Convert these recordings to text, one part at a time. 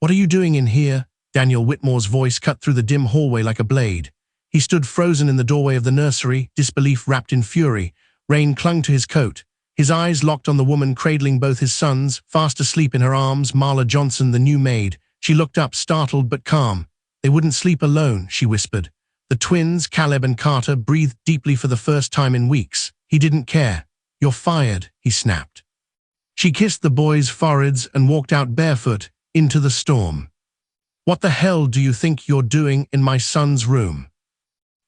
"What are you doing in here?" Daniel Whitmore's voice cut through the dim hallway like a blade. He stood frozen in the doorway of the nursery, disbelief wrapped in fury. Rain clung to his coat. His eyes locked on the woman cradling both his sons, fast asleep in her arms, Marla Johnson, the new maid. She looked up, startled but calm. "They wouldn't sleep alone," she whispered. The twins, Caleb and Carter, breathed deeply for the first time in weeks. He didn't care. "You're fired," he snapped. She kissed the boys' foreheads and walked out barefoot into the storm. "What the hell do you think you're doing in my son's room?"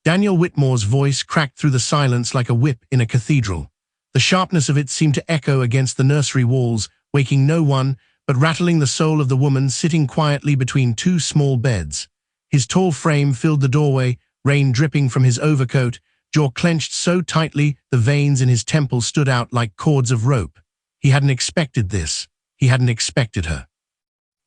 Daniel Whitmore's voice cracked through the silence like a whip in a cathedral. The sharpness of it seemed to echo against the nursery walls, waking no one, but rattling the soul of the woman sitting quietly between two small beds. His tall frame filled the doorway, rain dripping from his overcoat, jaw clenched so tightly the veins in his temples stood out like cords of rope. He hadn't expected this. He hadn't expected her.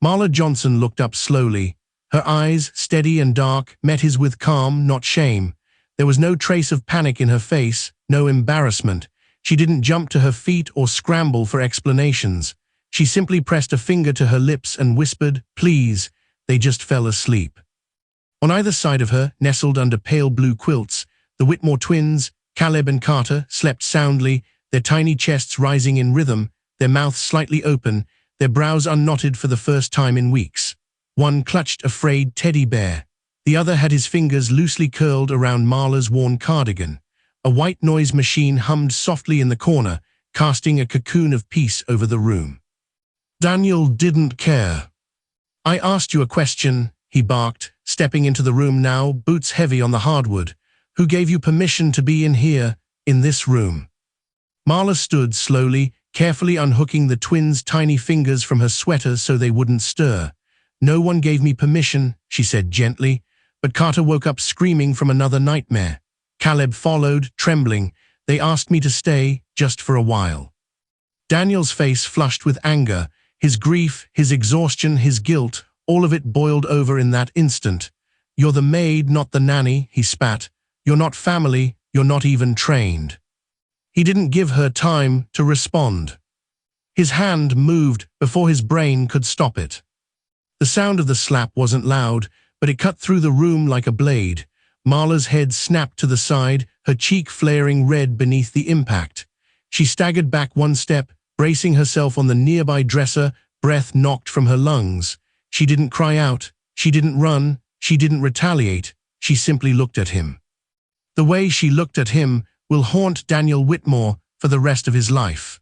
Marla Johnson looked up slowly. Her eyes, steady and dark, met his with calm, not shame. There was no trace of panic in her face, no embarrassment. She didn't jump to her feet or scramble for explanations. She simply pressed a finger to her lips and whispered, "Please." They just fell asleep. On either side of her, nestled under pale blue quilts, the Whitmore twins, Caleb and Carter, slept soundly, their tiny chests rising in rhythm, their mouths slightly open, their brows unknotted for the first time in weeks. One clutched a frayed teddy bear. The other had his fingers loosely curled around Marla's worn cardigan. A white noise machine hummed softly in the corner, casting a cocoon of peace over the room. Daniel didn't care. "I asked you a question," he barked, stepping into the room now, boots heavy on the hardwood. "Who gave you permission to be in here, in this room?" Marla stood slowly, carefully unhooking the twins' tiny fingers from her sweater so they wouldn't stir. "No one gave me permission," she said gently, but Carter woke up screaming from another nightmare. Caleb followed, trembling. "They asked me to stay, just for a while." Daniel's face flushed with anger, his grief, his exhaustion, his guilt, all of it boiled over in that instant. "You're the maid, not the nanny," he spat. "You're not family, you're not even trained." He didn't give her time to respond. His hand moved before his brain could stop it. The sound of the slap wasn't loud, but it cut through the room like a blade. Marla's head snapped to the side, her cheek flaring red beneath the impact. She staggered back one step, bracing herself on the nearby dresser, breath knocked from her lungs. She didn't cry out, she didn't run, she didn't retaliate, she simply looked at him. The way she looked at him will haunt Daniel Whitmore for the rest of his life.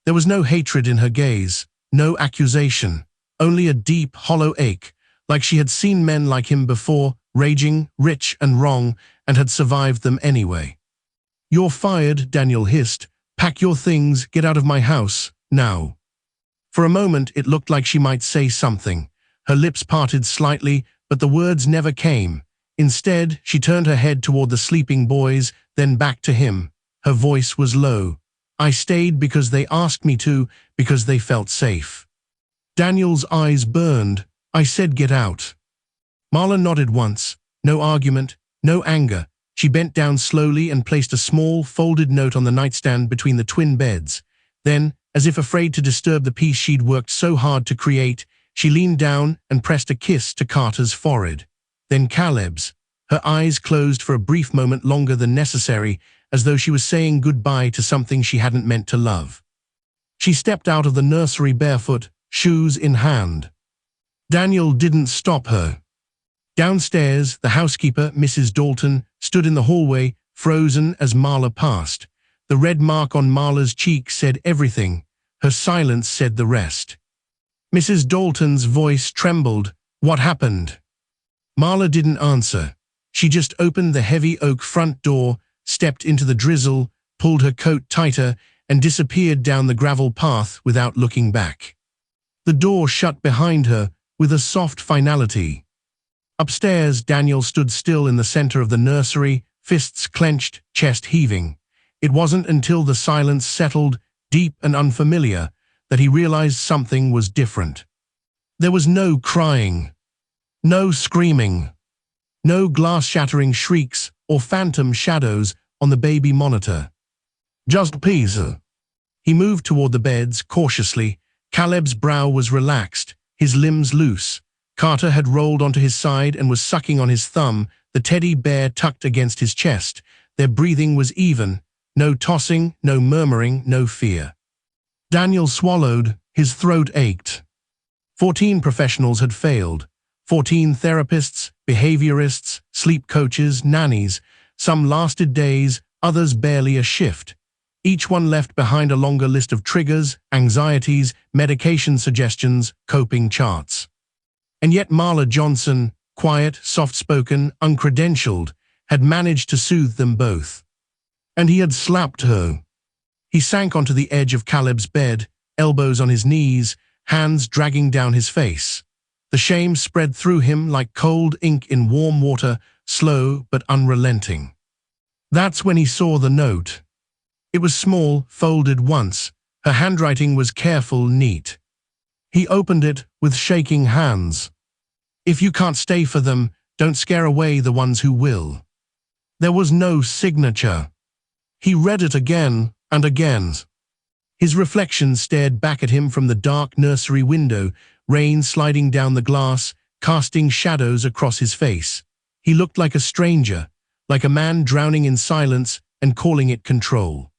There was no hatred in her gaze, no accusation. Only a deep, hollow ache, like she had seen men like him before, raging, rich and wrong, and had survived them anyway. "You're fired," Daniel hissed. "Pack your things, get out of my house, now." For a moment it looked like she might say something. Her lips parted slightly, but the words never came. Instead, she turned her head toward the sleeping boys, then back to him. Her voice was low. "I stayed because they asked me to, because they felt safe." Daniel's eyes burned. "I said get out." Marla nodded once. No argument, no anger. She bent down slowly and placed a small, folded note on the nightstand between the twin beds. Then, as if afraid to disturb the peace she'd worked so hard to create, she leaned down and pressed a kiss to Carter's forehead. Then Caleb's. Her eyes closed for a brief moment longer than necessary, as though she was saying goodbye to something she hadn't meant to love. She stepped out of the nursery barefoot, shoes in hand. Daniel didn't stop her. Downstairs, the housekeeper, Mrs. Dalton, stood in the hallway, frozen as Marla passed. The red mark on Marla's cheek said everything. Her silence said the rest. Mrs. Dalton's voice trembled. "What happened?" Marla didn't answer. She just opened the heavy oak front door, stepped into the drizzle, pulled her coat tighter, and disappeared down the gravel path without looking back. The door shut behind her with a soft finality. Upstairs, Daniel stood still in the center of the nursery, fists clenched, chest heaving. It wasn't until the silence settled, deep and unfamiliar, that he realized something was different. There was no crying, no screaming, no glass-shattering shrieks or phantom shadows on the baby monitor. Just peace. He moved toward the beds, cautiously. Caleb's brow was relaxed, his limbs loose. Carter had rolled onto his side and was sucking on his thumb, the teddy bear tucked against his chest. Their breathing was even. No tossing, no murmuring, no fear. Daniel swallowed. His throat ached. 14 professionals had failed. 14 therapists, behaviorists, sleep coaches, nannies. Some lasted days, others barely a shift. Each one left behind a longer list of triggers, anxieties, medication suggestions, coping charts. And yet Marla Johnson, quiet, soft-spoken, uncredentialed, had managed to soothe them both. And he had slapped her. He sank onto the edge of Caleb's bed, elbows on his knees, hands dragging down his face. The shame spread through him like cold ink in warm water, slow but unrelenting. That's when he saw the note. It was small, folded once. Her handwriting was careful, neat. He opened it with shaking hands. If you can't stay for them, don't scare away the ones who will. There was no signature. He read it again and again. His reflection stared back at him from the dark nursery window, rain sliding down the glass, casting shadows across his face. He looked like a stranger, like a man drowning in silence and calling it control.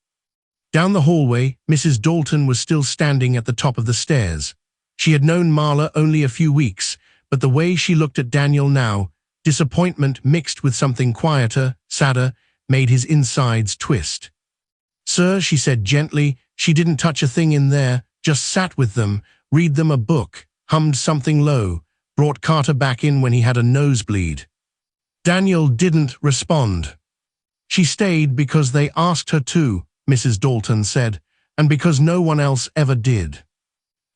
Down the hallway, Mrs. Dalton was still standing at the top of the stairs. She had known Marla only a few weeks, but the way she looked at Daniel now, disappointment mixed with something quieter, sadder, made his insides twist. "Sir," she said gently, she didn't touch a thing in there, just sat with them, read them a book, hummed something low, brought Carter back in when he had a nosebleed. Daniel didn't respond. "She stayed because they asked her to," Mrs. Dalton said, "and because no one else ever did."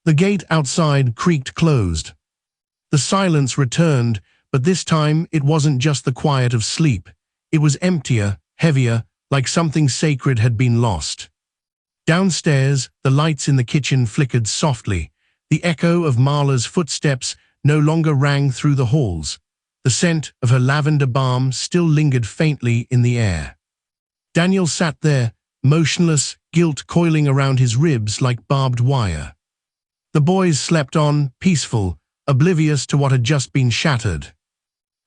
The gate outside creaked closed. The silence returned, but this time it wasn't just the quiet of sleep. It was emptier, heavier, like something sacred had been lost. Downstairs, the lights in the kitchen flickered softly. The echo of Marla's footsteps no longer rang through the halls. The scent of her lavender balm still lingered faintly in the air. Daniel sat there, motionless, guilt coiling around his ribs like barbed wire. The boys slept on, peaceful, oblivious to what had just been shattered.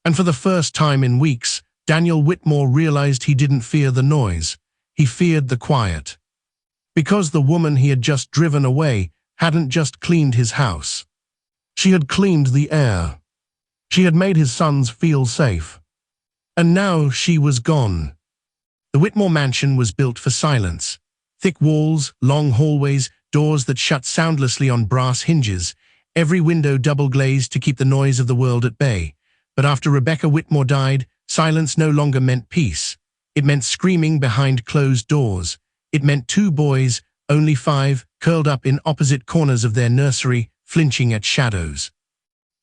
And for the first time in weeks, Daniel Whitmore realized he didn't fear the noise. He feared the quiet. Because the woman he had just driven away hadn't just cleaned his house. She had cleaned the air. She had made his sons feel safe. And now she was gone. The Whitmore mansion was built for silence. Thick walls, long hallways, doors that shut soundlessly on brass hinges, every window double-glazed to keep the noise of the world at bay. But after Rebecca Whitmore died, silence no longer meant peace. It meant screaming behind closed doors. It meant two boys, only 5, curled up in opposite corners of their nursery, flinching at shadows.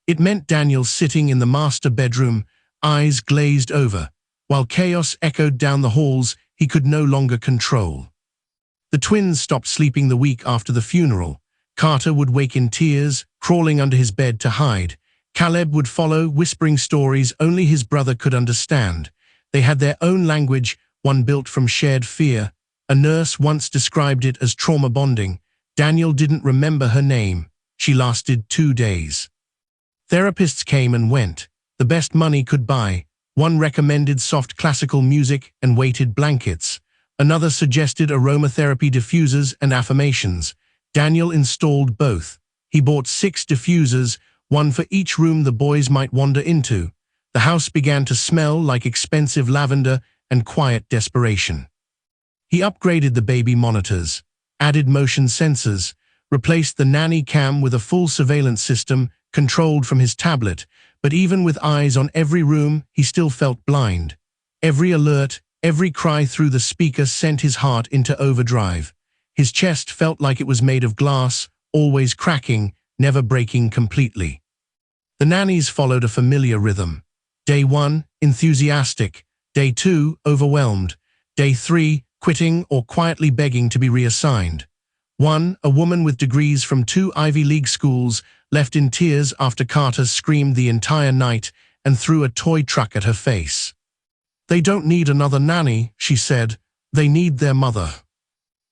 It meant Daniel sitting in the master bedroom, eyes glazed over, while chaos echoed down the halls he could no longer control. The twins stopped sleeping the week after the funeral. Carter would wake in tears, crawling under his bed to hide. Caleb would follow, whispering stories only his brother could understand. They had their own language, one built from shared fear. A nurse once described it as trauma bonding. Daniel didn't remember her name. She lasted 2 days. Therapists came and went, the best money could buy. One recommended soft classical music and weighted blankets. Another suggested aromatherapy diffusers and affirmations. Daniel installed both. He bought 6 diffusers, one for each room the boys might wander into. The house began to smell like expensive lavender and quiet desperation. He upgraded the baby monitors, added motion sensors, replaced the nanny cam with a full surveillance system controlled from his tablet, but even with eyes on every room, he still felt blind. Every alert, every cry through the speaker sent his heart into overdrive. His chest felt like it was made of glass, always cracking, never breaking completely. The nannies followed a familiar rhythm. Day 1, enthusiastic. Day 2, overwhelmed. Day 3, quitting or quietly begging to be reassigned. One, a woman with degrees from 2 Ivy League schools, left in tears after Carter screamed the entire night and threw a toy truck at her face. "They don't need another nanny," she said. "They need their mother."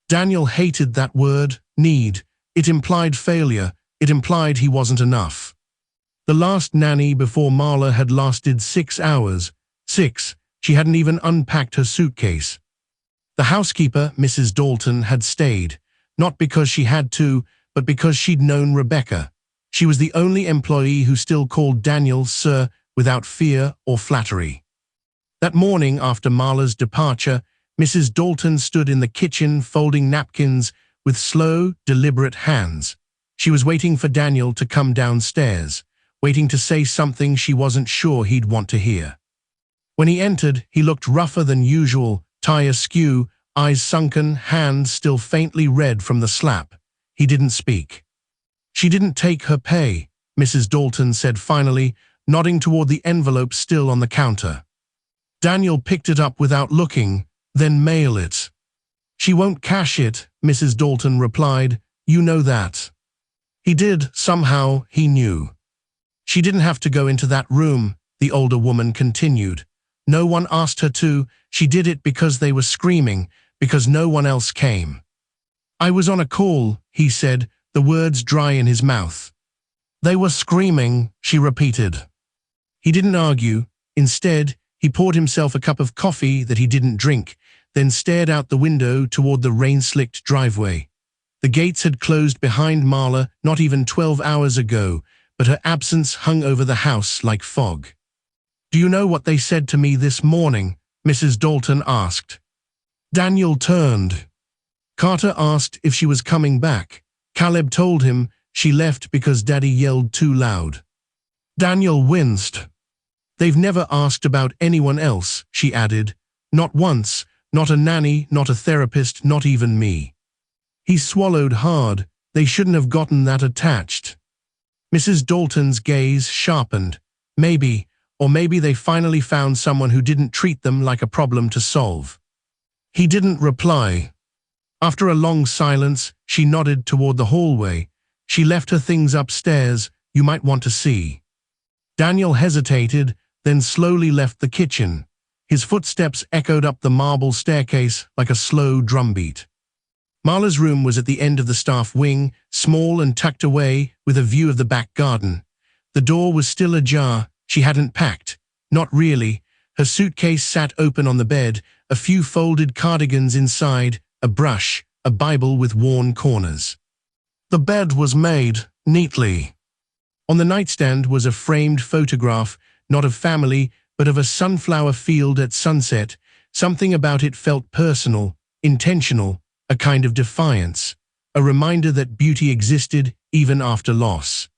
Daniel hated that word, need. It implied failure. It implied he wasn't enough. The last nanny before Marla had lasted 6 hours. 6. She hadn't even unpacked her suitcase. The housekeeper, Mrs. Dalton, had stayed, not because she had to, but because she'd known Rebecca. She was the only employee who still called Daniel Sir without fear or flattery. That morning after Marla's departure, Mrs. Dalton stood in the kitchen folding napkins with slow, deliberate hands. She was waiting for Daniel to come downstairs, waiting to say something she wasn't sure he'd want to hear. When he entered, he looked rougher than usual, tie askew, eyes sunken, hands still faintly red from the slap. He didn't speak. "She didn't take her pay," Mrs. Dalton said finally, nodding toward the envelope still on the counter. Daniel picked it up without looking, "Then mail it." "She won't cash it," Mrs. Dalton replied. "You know that." He did, somehow, he knew. "She didn't have to go into that room," the older woman continued. "No one asked her to. She did it because they were screaming, because no one else came." "I was on a call," he said, the words dry in his mouth. "They were screaming," she repeated. He didn't argue. Instead, he poured himself a cup of coffee that he didn't drink, then stared out the window toward the rain-slicked driveway. The gates had closed behind Marla not even 12 hours ago, but her absence hung over the house like fog. "Do you know what they said to me this morning?" Mrs. Dalton asked. Daniel turned. Carter asked if she was coming back. Caleb told him she left because Daddy yelled too loud. Daniel winced. "They've never asked about anyone else," she added. "Not once, not a nanny, not a therapist, not even me." He swallowed hard. They shouldn't have gotten that attached. Mrs. Dalton's gaze sharpened. Maybe, or maybe they finally found someone who didn't treat them like a problem to solve. He didn't reply. After a long silence, she nodded toward the hallway. "She left her things upstairs. You might want to see." Daniel hesitated, then slowly left the kitchen. His footsteps echoed up the marble staircase like a slow drumbeat. Marla's room was at the end of the staff wing, small and tucked away, with a view of the back garden. The door was still ajar. She hadn't packed. Not really. Her suitcase sat open on the bed, a few folded cardigans inside, a brush, a Bible with worn corners. The bed was made neatly. On the nightstand was a framed photograph, not of family, but of a sunflower field at sunset. Something about it felt personal, intentional, a kind of defiance, a reminder that beauty existed even after loss.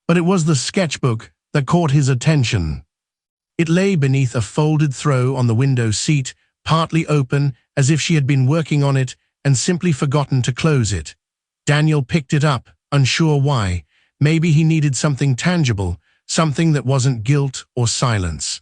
But it was the sketchbook that caught his attention. It lay beneath a folded throw on the window seat, partly open, as if she had been working on it and simply forgotten to close it. Daniel picked it up, unsure why. Maybe he needed something tangible, something that wasn't guilt or silence.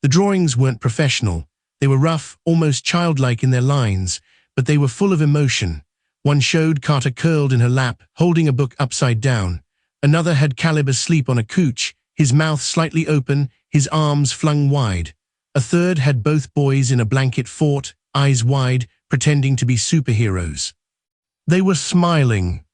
The drawings weren't professional. They were rough, almost childlike in their lines, but they were full of emotion. One showed Carter curled in her lap, holding a book upside down. Another had Caleb asleep on a couch, his mouth slightly open, his arms flung wide. A third had both boys in a blanket fort, eyes wide, pretending to be superheroes. They were smiling.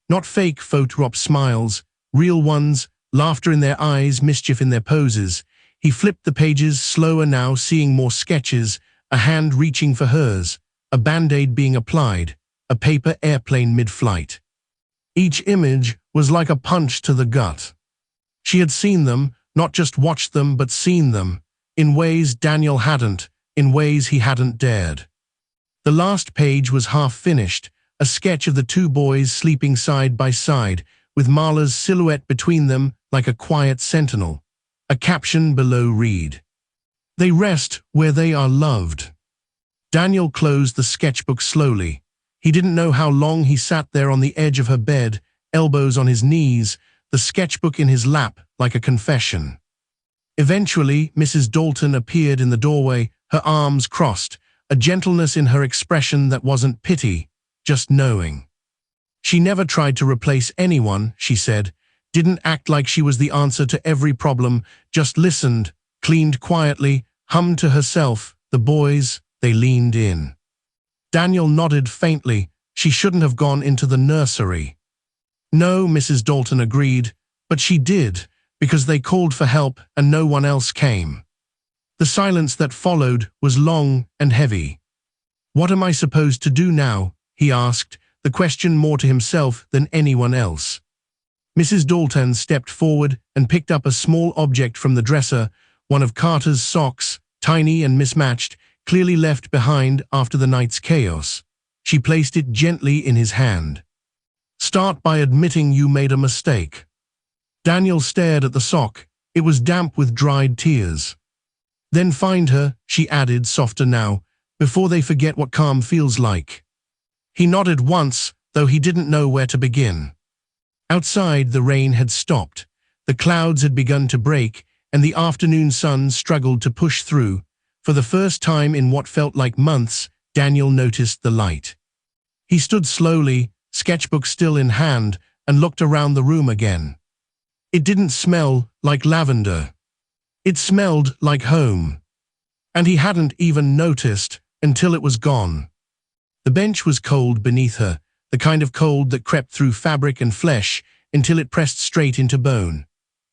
Not fake Photoshop smiles, real ones, laughter in their eyes, mischief in their poses. He flipped the pages, slower now, seeing more sketches, a hand reaching for hers, a band-aid being applied, a paper airplane mid-flight. Each image was like a punch to the gut. She had seen them, not just watched them, but seen them, in ways Daniel hadn't, in ways he hadn't dared. The last page was half finished, a sketch of the two boys sleeping side by side, with Marla's silhouette between them like a quiet sentinel. A caption below read, "They rest where they are loved." Daniel closed the sketchbook slowly. He didn't know how long he sat there on the edge of her bed, elbows on his knees, the sketchbook in his lap like a confession. Eventually, Mrs. Dalton appeared in the doorway, her arms crossed, a gentleness in her expression that wasn't pity, just knowing. She never tried to replace anyone, she said, didn't act like she was the answer to every problem, just listened, cleaned quietly, hummed to herself. The boys, they leaned in. Daniel nodded faintly. She shouldn't have gone into the nursery. No, Mrs. Dalton agreed, but she did, because they called for help and no one else came. The silence that followed was long and heavy. What am I supposed to do now? He asked, the question more to himself than anyone else. Mrs. Dalton stepped forward and picked up a small object from the dresser, one of Carter's socks, tiny and mismatched, clearly left behind after the night's chaos. She placed it gently in his hand. Start by admitting you made a mistake. Daniel stared at the sock. It was damp with dried tears. Then find her, she added, softer now, before they forget what calm feels like. He nodded once, though he didn't know where to begin. Outside, the rain had stopped. The clouds had begun to break, and the afternoon sun struggled to push through. For the first time in what felt like months, Daniel noticed the light. He stood slowly, sketchbook still in hand, and looked around the room again. It didn't smell like lavender. It smelled like home. And he hadn't even noticed until it was gone. The bench was cold beneath her, the kind of cold that crept through fabric and flesh until it pressed straight into bone.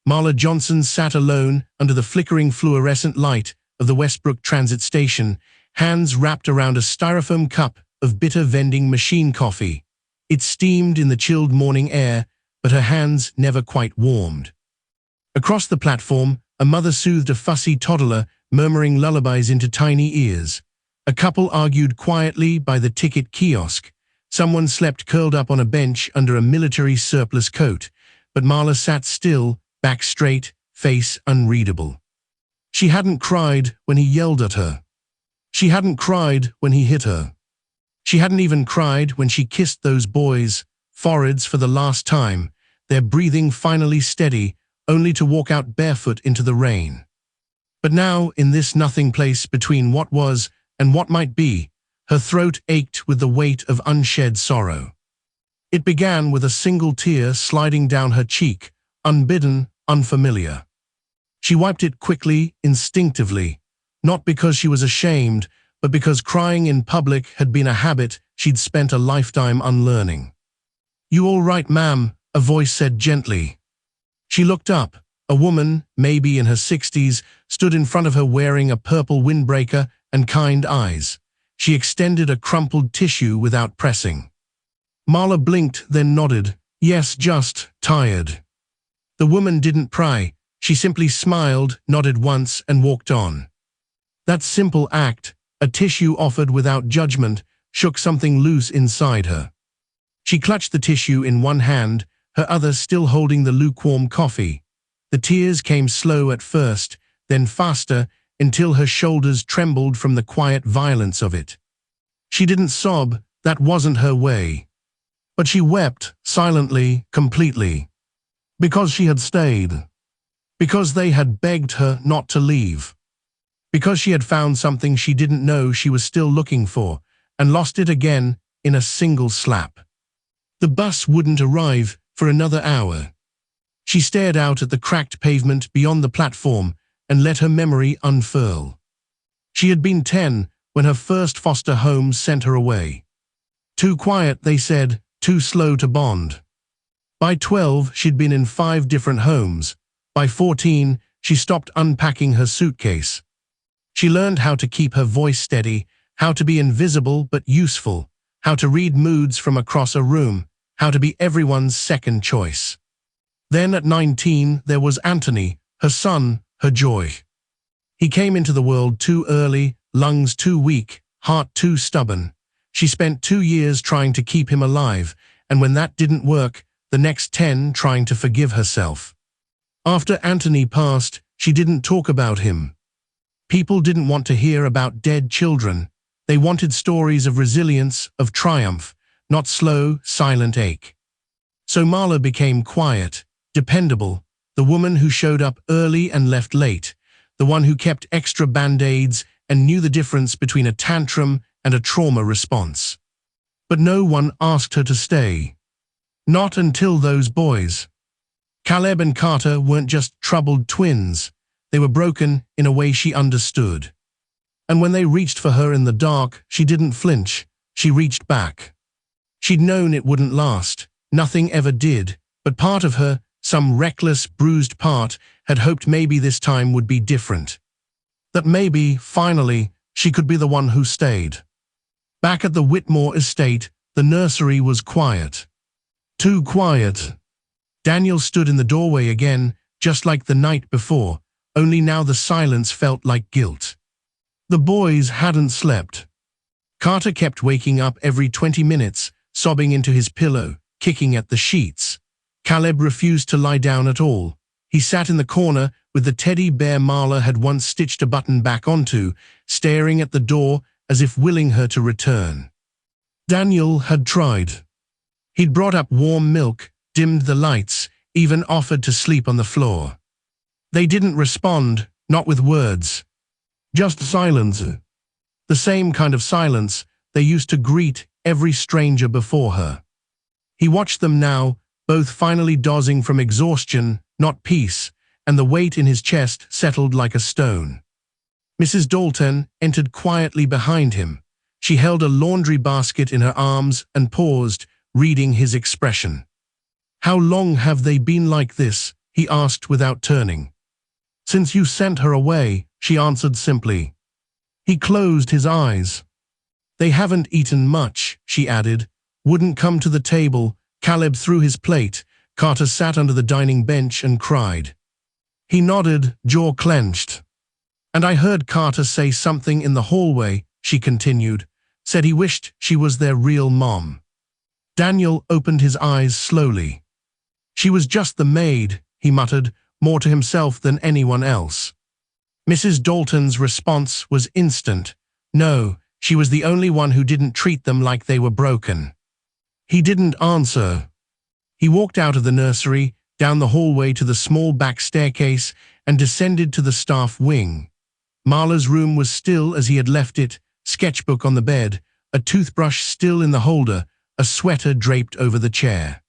Marla Johnson sat alone under the flickering fluorescent light of the Westbrook Transit Station, hands wrapped around a styrofoam cup of bitter vending machine coffee. It steamed in the chilled morning air, but her hands never quite warmed. Across the platform, a mother soothed a fussy toddler, murmuring lullabies into tiny ears. A couple argued quietly by the ticket kiosk. Someone slept curled up on a bench under a military surplus coat, but Marla sat still, back straight, face unreadable. She hadn't cried when he yelled at her. She hadn't cried when he hit her. She hadn't even cried when she kissed those boys' foreheads for the last time, their breathing finally steady, only to walk out barefoot into the rain. But now, in this nothing place between what was and what might be, her throat ached with the weight of unshed sorrow. It began with a single tear sliding down her cheek, unbidden, unfamiliar. She wiped it quickly, instinctively, not because she was ashamed, but because crying in public had been a habit she'd spent a lifetime unlearning. "You all right, ma'am?" a voice said gently. She looked up. A woman, maybe in her 60s, stood in front of her wearing a purple windbreaker and kind eyes. She extended a crumpled tissue without pressing. Marla blinked, then nodded. "Yes, just tired." The woman didn't pry. She simply smiled, nodded once, and walked on. That simple act, a tissue offered without judgment, shook something loose inside her. She clutched the tissue in one hand, her other still holding the lukewarm coffee. The tears came slow at first, then faster, until her shoulders trembled from the quiet violence of it. She didn't sob, that wasn't her way. But she wept, silently, completely. Because she had stayed. Because they had begged her not to leave. Because she had found something she didn't know she was still looking for, and lost it again in a single slap. The bus wouldn't arrive for another hour. She stared out at the cracked pavement beyond the platform and let her memory unfurl. She had been 10 when her first foster home sent her away. Too quiet, they said, too slow to bond. By 12, she'd been in 5 different homes. By 14, she stopped unpacking her suitcase. She learned how to keep her voice steady, how to be invisible but useful, how to read moods from across a room, how to be everyone's second choice. Then at 19, there was Anthony, her son, her joy. He came into the world too early, lungs too weak, heart too stubborn. She spent 2 years trying to keep him alive, and when that didn't work, the next 10 trying to forgive herself. After Anthony passed, she didn't talk about him. People didn't want to hear about dead children. They wanted stories of resilience, of triumph, not slow, silent ache. So Marla became quiet, dependable, the woman who showed up early and left late, the one who kept extra band-aids and knew the difference between a tantrum and a trauma response. But no one asked her to stay. Not until those boys. Caleb and Carter weren't just troubled twins. They were broken in a way she understood. And when they reached for her in the dark, she didn't flinch. She reached back. She'd known it wouldn't last. Nothing ever did, but part of her, some reckless, bruised part, had hoped maybe this time would be different. That maybe, finally, she could be the one who stayed. Back at the Whitmore estate, the nursery was quiet. Too quiet. Daniel stood in the doorway again, just like the night before, only now the silence felt like guilt. The boys hadn't slept. Carter kept waking up every 20 minutes, sobbing into his pillow, kicking at the sheets. Caleb refused to lie down at all. He sat in the corner with the teddy bear Marla had once stitched a button back onto, staring at the door as if willing her to return. Daniel had tried. He'd brought up warm milk, dimmed the lights, even offered to sleep on the floor. They didn't respond, not with words. Just silence. The same kind of silence they used to greet every stranger before her. He watched them now, both finally dozing from exhaustion, not peace, and the weight in his chest settled like a stone. Mrs. Dalton entered quietly behind him. She held a laundry basket in her arms and paused, reading his expression. "How long have they been like this?" he asked without turning. "Since you sent her away," she answered simply. He closed his eyes. "They haven't eaten much," she added. "Wouldn't come to the table." Caleb threw his plate. Carter sat under the dining bench and cried. He nodded, jaw clenched. "And I heard Carter say something in the hallway," she continued. "Said he wished she was their real mom." Daniel opened his eyes slowly. "She was just the maid," he muttered, more to himself than anyone else. Mrs. Dalton's response was instant. No, she was the only one who didn't treat them like they were broken. He didn't answer. He walked out of the nursery, down the hallway to the small back staircase, and descended to the staff wing. Marla's room was still as he had left it, sketchbook on the bed, a toothbrush still in the holder, a sweater draped over the chair.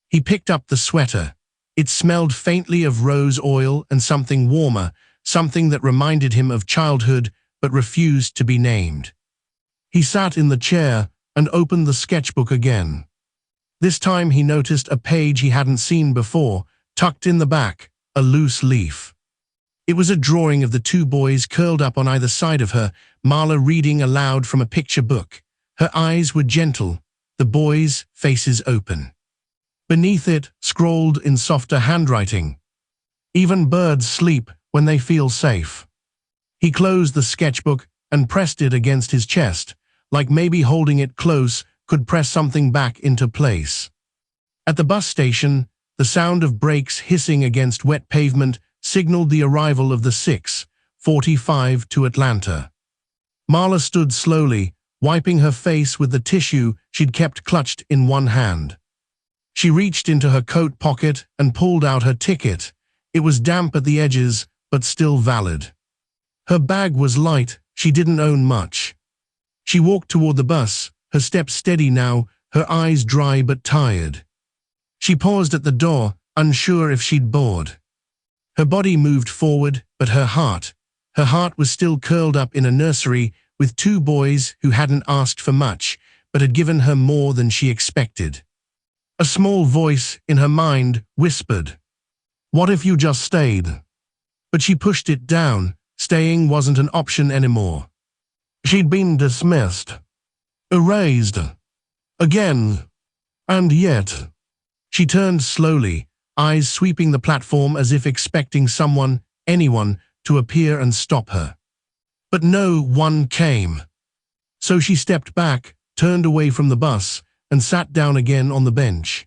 He picked up the sweater. It smelled faintly of rose oil and something warmer, something that reminded him of childhood but refused to be named. He sat in the chair and opened the sketchbook again. This time he noticed a page he hadn't seen before, tucked in the back, a loose leaf. It was a drawing of the two boys curled up on either side of her, Marla reading aloud from a picture book. Her eyes were gentle, the boys' faces open. Beneath it, scrawled in softer handwriting, "Even birds sleep when they feel safe." He closed the sketchbook and pressed it against his chest, like maybe holding it close could press something back into place. At the bus station, the sound of brakes hissing against wet pavement signaled the arrival of the 6:45 to Atlanta. Marla stood slowly, wiping her face with the tissue she'd kept clutched in one hand. She reached into her coat pocket and pulled out her ticket. It was damp at the edges, but still valid. Her bag was light, she didn't own much. She walked toward the bus, her steps steady now, her eyes dry but tired. She paused at the door, unsure if she'd board. Her body moved forward, but her heart was still curled up in a nursery with two boys who hadn't asked for much, but had given her more than she expected. A small voice in her mind whispered, "What if you just stayed?" But she pushed it down. Staying wasn't an option anymore. She'd been dismissed, erased, again, and yet. She turned slowly, eyes sweeping the platform as if expecting someone, anyone, to appear and stop her. But no one came. So she stepped back, turned away from the bus, and sat down again on the bench.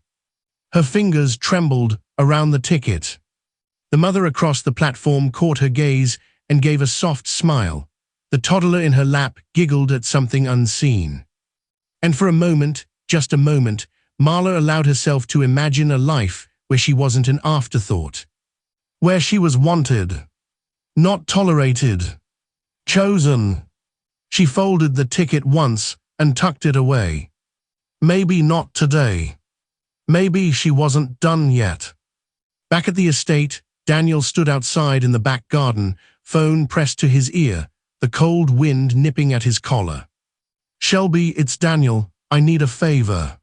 Her fingers trembled around the ticket. The mother across the platform caught her gaze and gave a soft smile. The toddler in her lap giggled at something unseen. And for a moment, just a moment, Marla allowed herself to imagine a life where she wasn't an afterthought. Where she was wanted. Not tolerated. Chosen. She folded the ticket once and tucked it away. Maybe not today. Maybe she wasn't done yet. Back at the estate, Daniel stood outside in the back garden, phone pressed to his ear, the cold wind nipping at his collar. "Shelby, it's Daniel. I need a favor."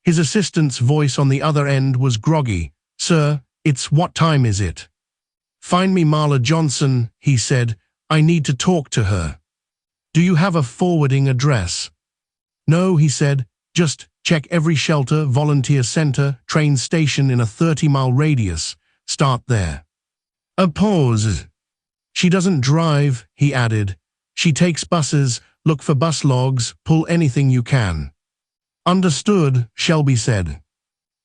His assistant's voice on the other end was groggy. "Sir, what time is it?" "Find me Marla Johnson," he said. "I need to talk to her." "Do you have a forwarding address?" "No," he said. "Just check every shelter, volunteer center, train station in a 30-mile radius. Start there." A pause. "She doesn't drive," he added. "She takes buses. Look for bus logs. Pull anything you can." "Understood," Shelby said.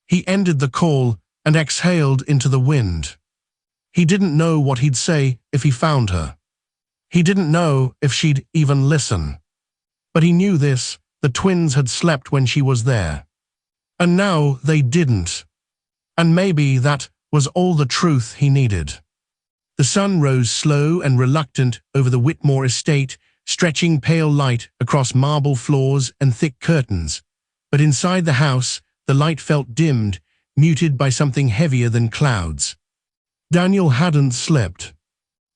He ended the call and exhaled into the wind. He didn't know what he'd say if he found her. He didn't know if she'd even listen. But he knew this: the twins had slept when she was there. And now they didn't. And maybe that was all the truth he needed. The sun rose slow and reluctant over the Whitmore estate, stretching pale light across marble floors and thick curtains. But inside the house, the light felt dimmed, muted by something heavier than clouds. Daniel hadn't slept.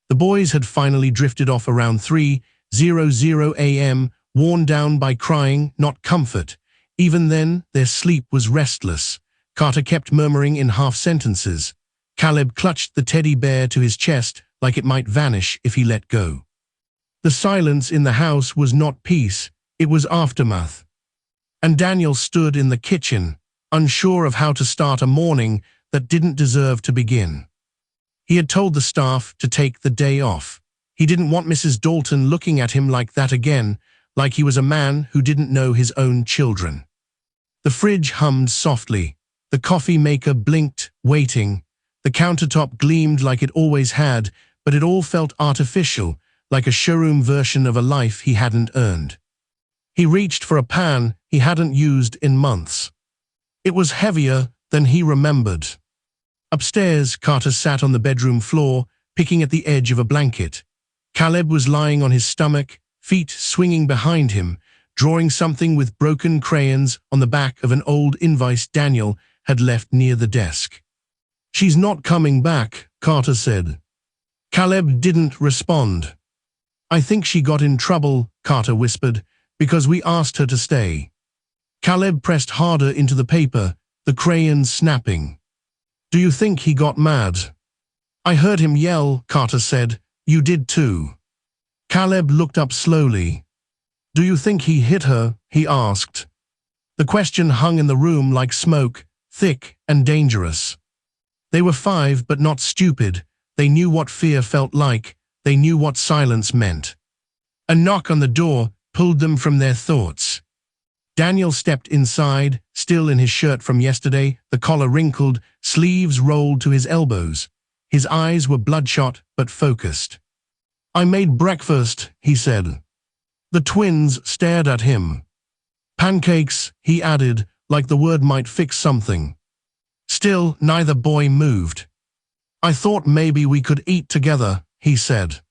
The boys had finally drifted off around 3:00 a.m., worn down by crying, not comfort. Even then, their sleep was restless. Carter kept murmuring in half-sentences. Caleb clutched the teddy bear to his chest like it might vanish if he let go. The silence in the house was not peace, it was aftermath. And Daniel stood in the kitchen, unsure of how to start a morning that didn't deserve to begin. He had told the staff to take the day off. He didn't want Mrs. Dalton looking at him like that again, like he was a man who didn't know his own children. The fridge hummed softly. The coffee maker blinked, waiting. The countertop gleamed like it always had, but it all felt artificial, like a showroom version of a life he hadn't earned. He reached for a pan he hadn't used in months. It was heavier than he remembered. Upstairs, Carter sat on the bedroom floor, picking at the edge of a blanket. Caleb was lying on his stomach, feet swinging behind him, drawing something with broken crayons on the back of an old invoice Daniel had left near the desk. "She's not coming back," Carter said. Caleb didn't respond. "I think she got in trouble," Carter whispered, "because we asked her to stay." Caleb pressed harder into the paper, the crayons snapping. "Do you think he got mad?" "I heard him yell," Carter said. "You did too." Caleb looked up slowly. "Do you think he hit her?" he asked. The question hung in the room like smoke, thick and dangerous. They were 5 but not stupid. They knew what fear felt like. They knew what silence meant. A knock on the door pulled them from their thoughts. Daniel stepped inside, still in his shirt from yesterday, the collar wrinkled, sleeves rolled to his elbows. His eyes were bloodshot but focused. "I made breakfast," he said. The twins stared at him. "Pancakes," he added, like the word might fix something. Still, neither boy moved. "I thought maybe we could eat together," he said.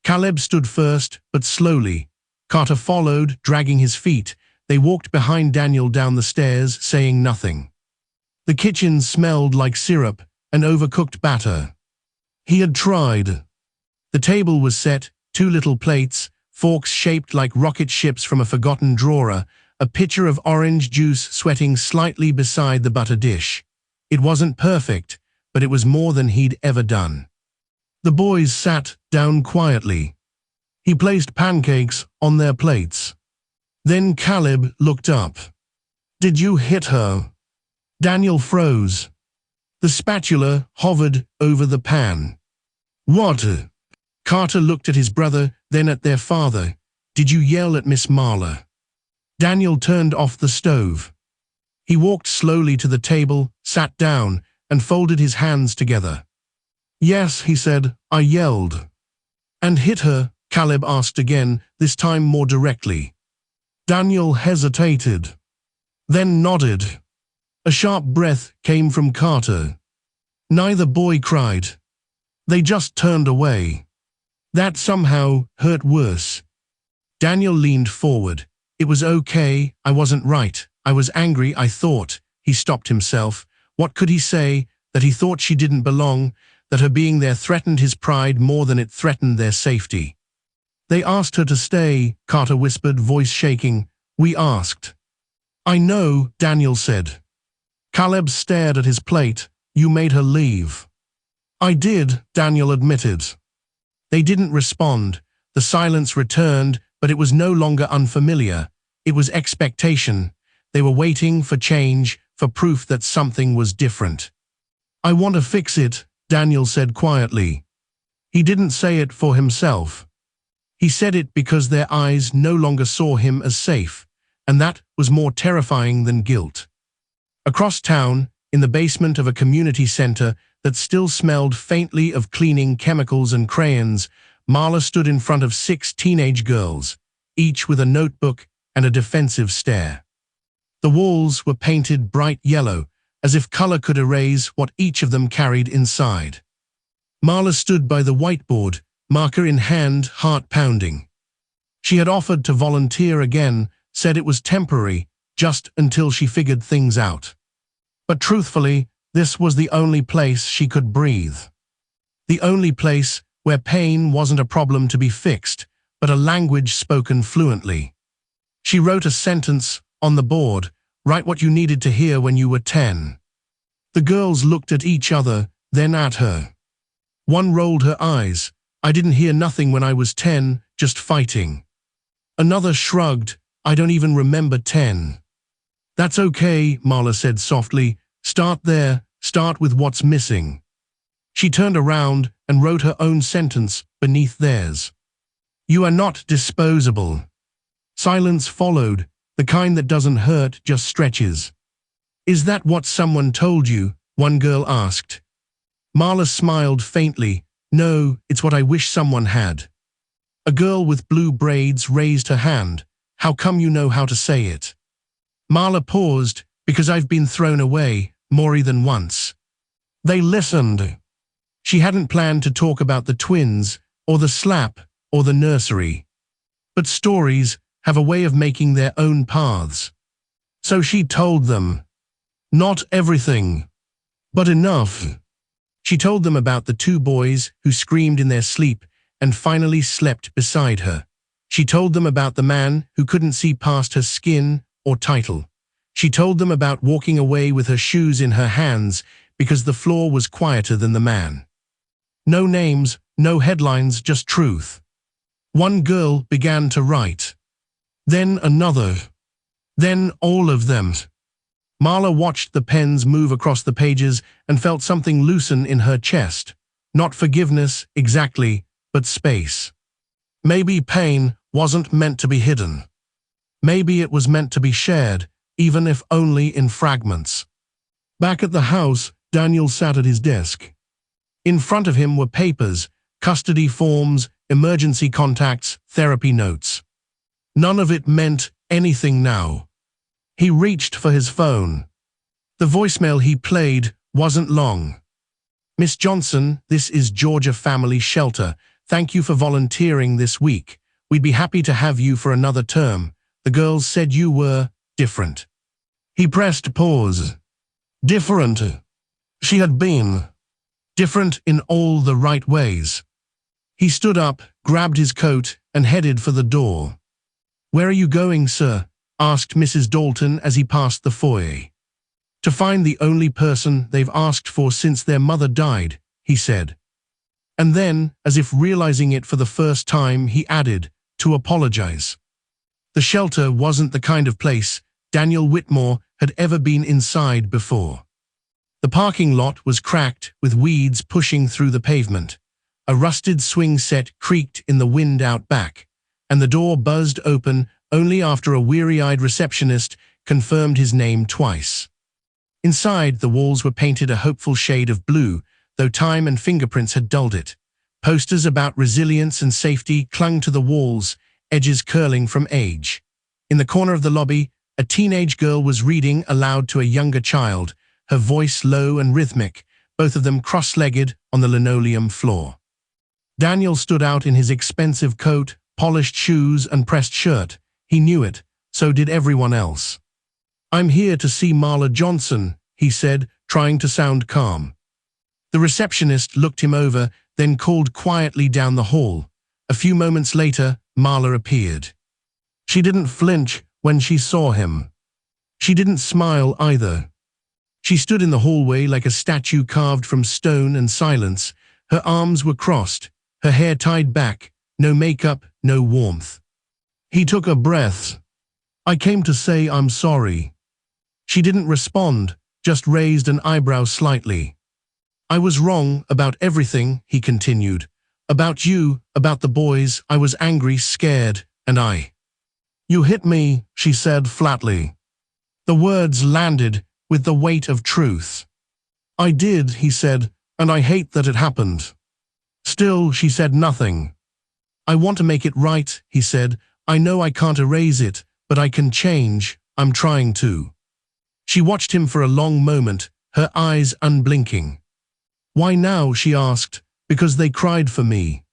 Caleb stood first, but slowly. Carter followed, dragging his feet. They walked behind Daniel down the stairs, saying nothing. The kitchen smelled like syrup and overcooked batter. He had tried. The table was set, 2 little plates, forks shaped like rocket ships from a forgotten drawer, a pitcher of orange juice sweating slightly beside the butter dish. It wasn't perfect, but it was more than he'd ever done. The boys sat down quietly. He placed pancakes on their plates. Then Caleb looked up. "Did you hit her?" Daniel froze. The spatula hovered over the pan. "What?" Carter looked at his brother, then at their father. "Did you yell at Miss Marla?" Daniel turned off the stove. He walked slowly to the table, sat down, and folded his hands together. "Yes," he said, "I yelled." "And hit her?" Caleb asked again, this time more directly. Daniel hesitated, then nodded. A sharp breath came from Carter. Neither boy cried. They just turned away. That somehow hurt worse. Daniel leaned forward. "It was okay, I wasn't right. I was angry, I thought." He stopped himself. What could he say? That he thought she didn't belong, that her being there threatened his pride more than it threatened their safety. "They asked her to stay," Carter whispered, voice shaking. "We asked." I know, Daniel said. Caleb stared at his plate. You made her leave. I did, Daniel admitted. They didn't respond. The silence returned, but it was no longer unfamiliar. It was expectation. They were waiting for change, for proof that something was different. I want to fix it, Daniel said quietly. He didn't say it for himself. He said it because their eyes no longer saw him as safe, and that was more terrifying than guilt. Across town, in the basement of a community center that still smelled faintly of cleaning chemicals and crayons, Marla stood in front of 6 teenage girls, each with a notebook and a defensive stare. The walls were painted bright yellow, as if color could erase what each of them carried inside. Marla stood by the whiteboard, marker in hand, heart pounding. She had offered to volunteer again, said it was temporary, just until she figured things out. But truthfully, this was the only place she could breathe. The only place where pain wasn't a problem to be fixed, but a language spoken fluently. She wrote a sentence on the board, write what you needed to hear when you were 10. The girls looked at each other, then at her. One rolled her eyes. I didn't hear nothing when I was 10, just fighting. Another shrugged. I don't even remember 10. That's okay, Marla said softly. Start there, start with what's missing. She turned around and wrote her own sentence beneath theirs. You are not disposable. Silence followed, the kind that doesn't hurt, just stretches. Is that what someone told you? One girl asked. Marla smiled faintly. No, it's what I wish someone had. A girl with blue braids raised her hand. How come you know how to say it? Marla paused, because I've been thrown away, more than once. They listened. She hadn't planned to talk about the twins, or the slap, or the nursery. But stories have a way of making their own paths. So she told them. Not everything, but enough. She told them about the 2 boys who screamed in their sleep and finally slept beside her. She told them about the man who couldn't see past her skin or title. She told them about walking away with her shoes in her hands because the floor was quieter than the man. No names, no headlines, just truth. One girl began to write. Then another. Then all of them. Marla watched the pens move across the pages and felt something loosen in her chest. Not forgiveness, exactly, but space. Maybe pain wasn't meant to be hidden. Maybe it was meant to be shared, even if only in fragments. Back at the house, Daniel sat at his desk. In front of him were papers, custody forms, emergency contacts, therapy notes. None of it meant anything now. He reached for his phone. The voicemail he played wasn't long. Miss Johnson, this is Georgia Family Shelter. Thank you for volunteering this week. We'd be happy to have you for another term. The girls said you were different. He pressed pause. Different. She had been. Different in all the right ways. He stood up, grabbed his coat, and headed for the door. Where are you going, sir? Asked Mrs. Dalton as he passed the foyer. To find the only person they've asked for since their mother died, he said. And then, as if realizing it for the first time, he added, to apologize. The shelter wasn't the kind of place Daniel Whitmore had ever been inside before. The parking lot was cracked with weeds pushing through the pavement. A rusted swing set creaked in the wind out back, and the door buzzed open only after a weary-eyed receptionist confirmed his name twice. Inside, the walls were painted a hopeful shade of blue, though time and fingerprints had dulled it. Posters about resilience and safety clung to the walls, edges curling from age. In the corner of the lobby, a teenage girl was reading aloud to a younger child, her voice low and rhythmic, both of them cross-legged on the linoleum floor. Daniel stood out in his expensive coat, polished shoes, and pressed shirt. He knew it, so did everyone else. I'm here to see Marla Johnson, he said, trying to sound calm. The receptionist looked him over, then called quietly down the hall. A few moments later, Marla appeared. She didn't flinch when she saw him. She didn't smile either. She stood in the hallway like a statue carved from stone and silence. Her arms were crossed, her hair tied back, no makeup, no warmth. He took a breath. "I came to say I'm sorry." She didn't respond, just raised an eyebrow slightly. "I was wrong about everything," he continued. "About you, about the boys. I was angry, scared, and You hit me," she said flatly. The words landed with the weight of truth. "I did," he said, "and I hate that it happened." Still, she said nothing. "I want to make it right," he said. "I know I can't erase it, but I can change. I'm trying to." She watched him for a long moment, her eyes unblinking. "Why now?" she asked. "Because they cried for me."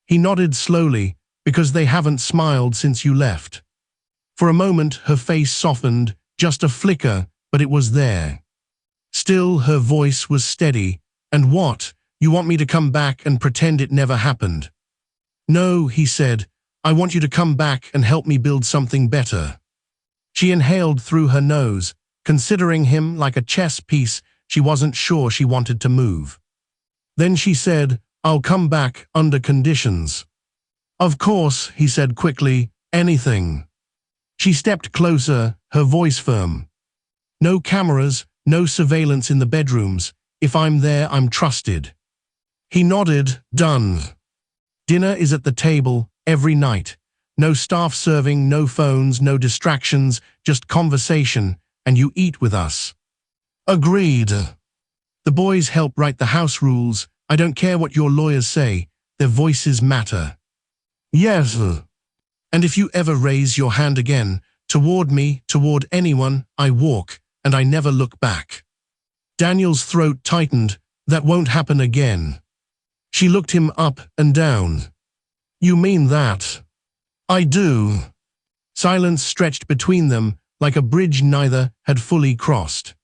He nodded slowly. "Because they haven't smiled since you left." For a moment, her face softened, just a flicker, but it was there. Still, her voice was steady. "And what? You want me to come back and pretend it never happened?" "No," he said. "I want you to come back and help me build something better." She inhaled through her nose, considering him like a chess piece she wasn't sure she wanted to move. Then she said, "I'll come back under conditions." "Of course," he said quickly, "anything." She stepped closer, her voice firm. "No cameras, no surveillance in the bedrooms. If I'm there, I'm trusted." He nodded. "Done." "Dinner is at the table, every night. No staff serving, no phones, no distractions, just conversation, and you eat with us." "Agreed." "The boys help write the house rules. I don't care what your lawyers say. Their voices matter." "Yes." "And if you ever raise your hand again, toward me, toward anyone, I walk, and I never look back." Daniel's throat tightened. "That won't happen again." She looked him up and down. "You mean that?" "I do." Silence stretched between them like a bridge neither had fully crossed.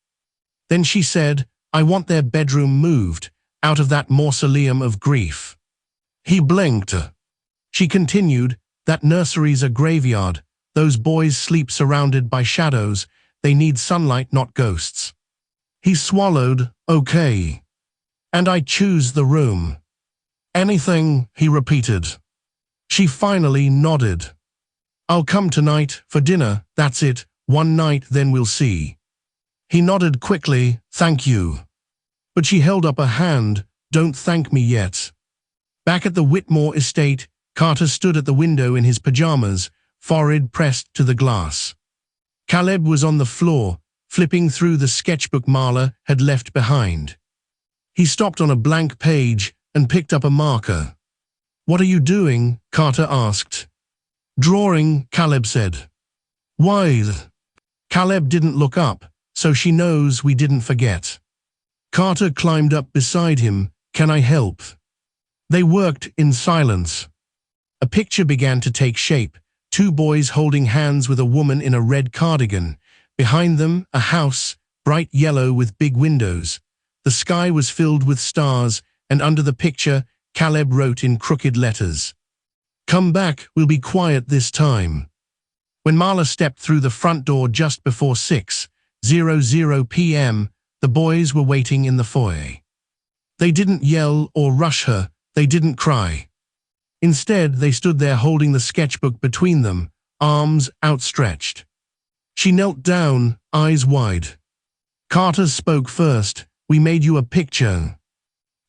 Then she said, "I want their bedroom moved, out of that mausoleum of grief." He blinked. She continued, "That nursery's a graveyard. Those boys sleep surrounded by shadows. They need sunlight, not ghosts." He swallowed. "Okay. And I choose the room." "Anything," he repeated. She finally nodded. "I'll come tonight, for dinner, that's it, one night, then we'll see." He nodded quickly. "Thank you." But she held up a hand. "Don't thank me yet." Back at the Whitmore estate, Carter stood at the window in his pajamas, forehead pressed to the glass. Caleb was on the floor, flipping through the sketchbook Marla had left behind. He stopped on a blank page and picked up a marker. "What are you doing?" Carter asked. "Drawing," Caleb said. "Why?" Caleb didn't look up, "So she knows we didn't forget." Carter climbed up beside him. "Can I help?" They worked in silence. A picture began to take shape, two boys holding hands with a woman in a red cardigan. Behind them, a house, bright yellow with big windows. The sky was filled with stars, and under the picture, Caleb wrote in crooked letters, "Come back, we'll be quiet this time." When Marla stepped through the front door just before 6:00 p.m., the boys were waiting in the foyer. They didn't yell or rush her, they didn't cry. Instead, they stood there holding the sketchbook between them, arms outstretched. She knelt down, eyes wide. Carter spoke first. "We made you a picture."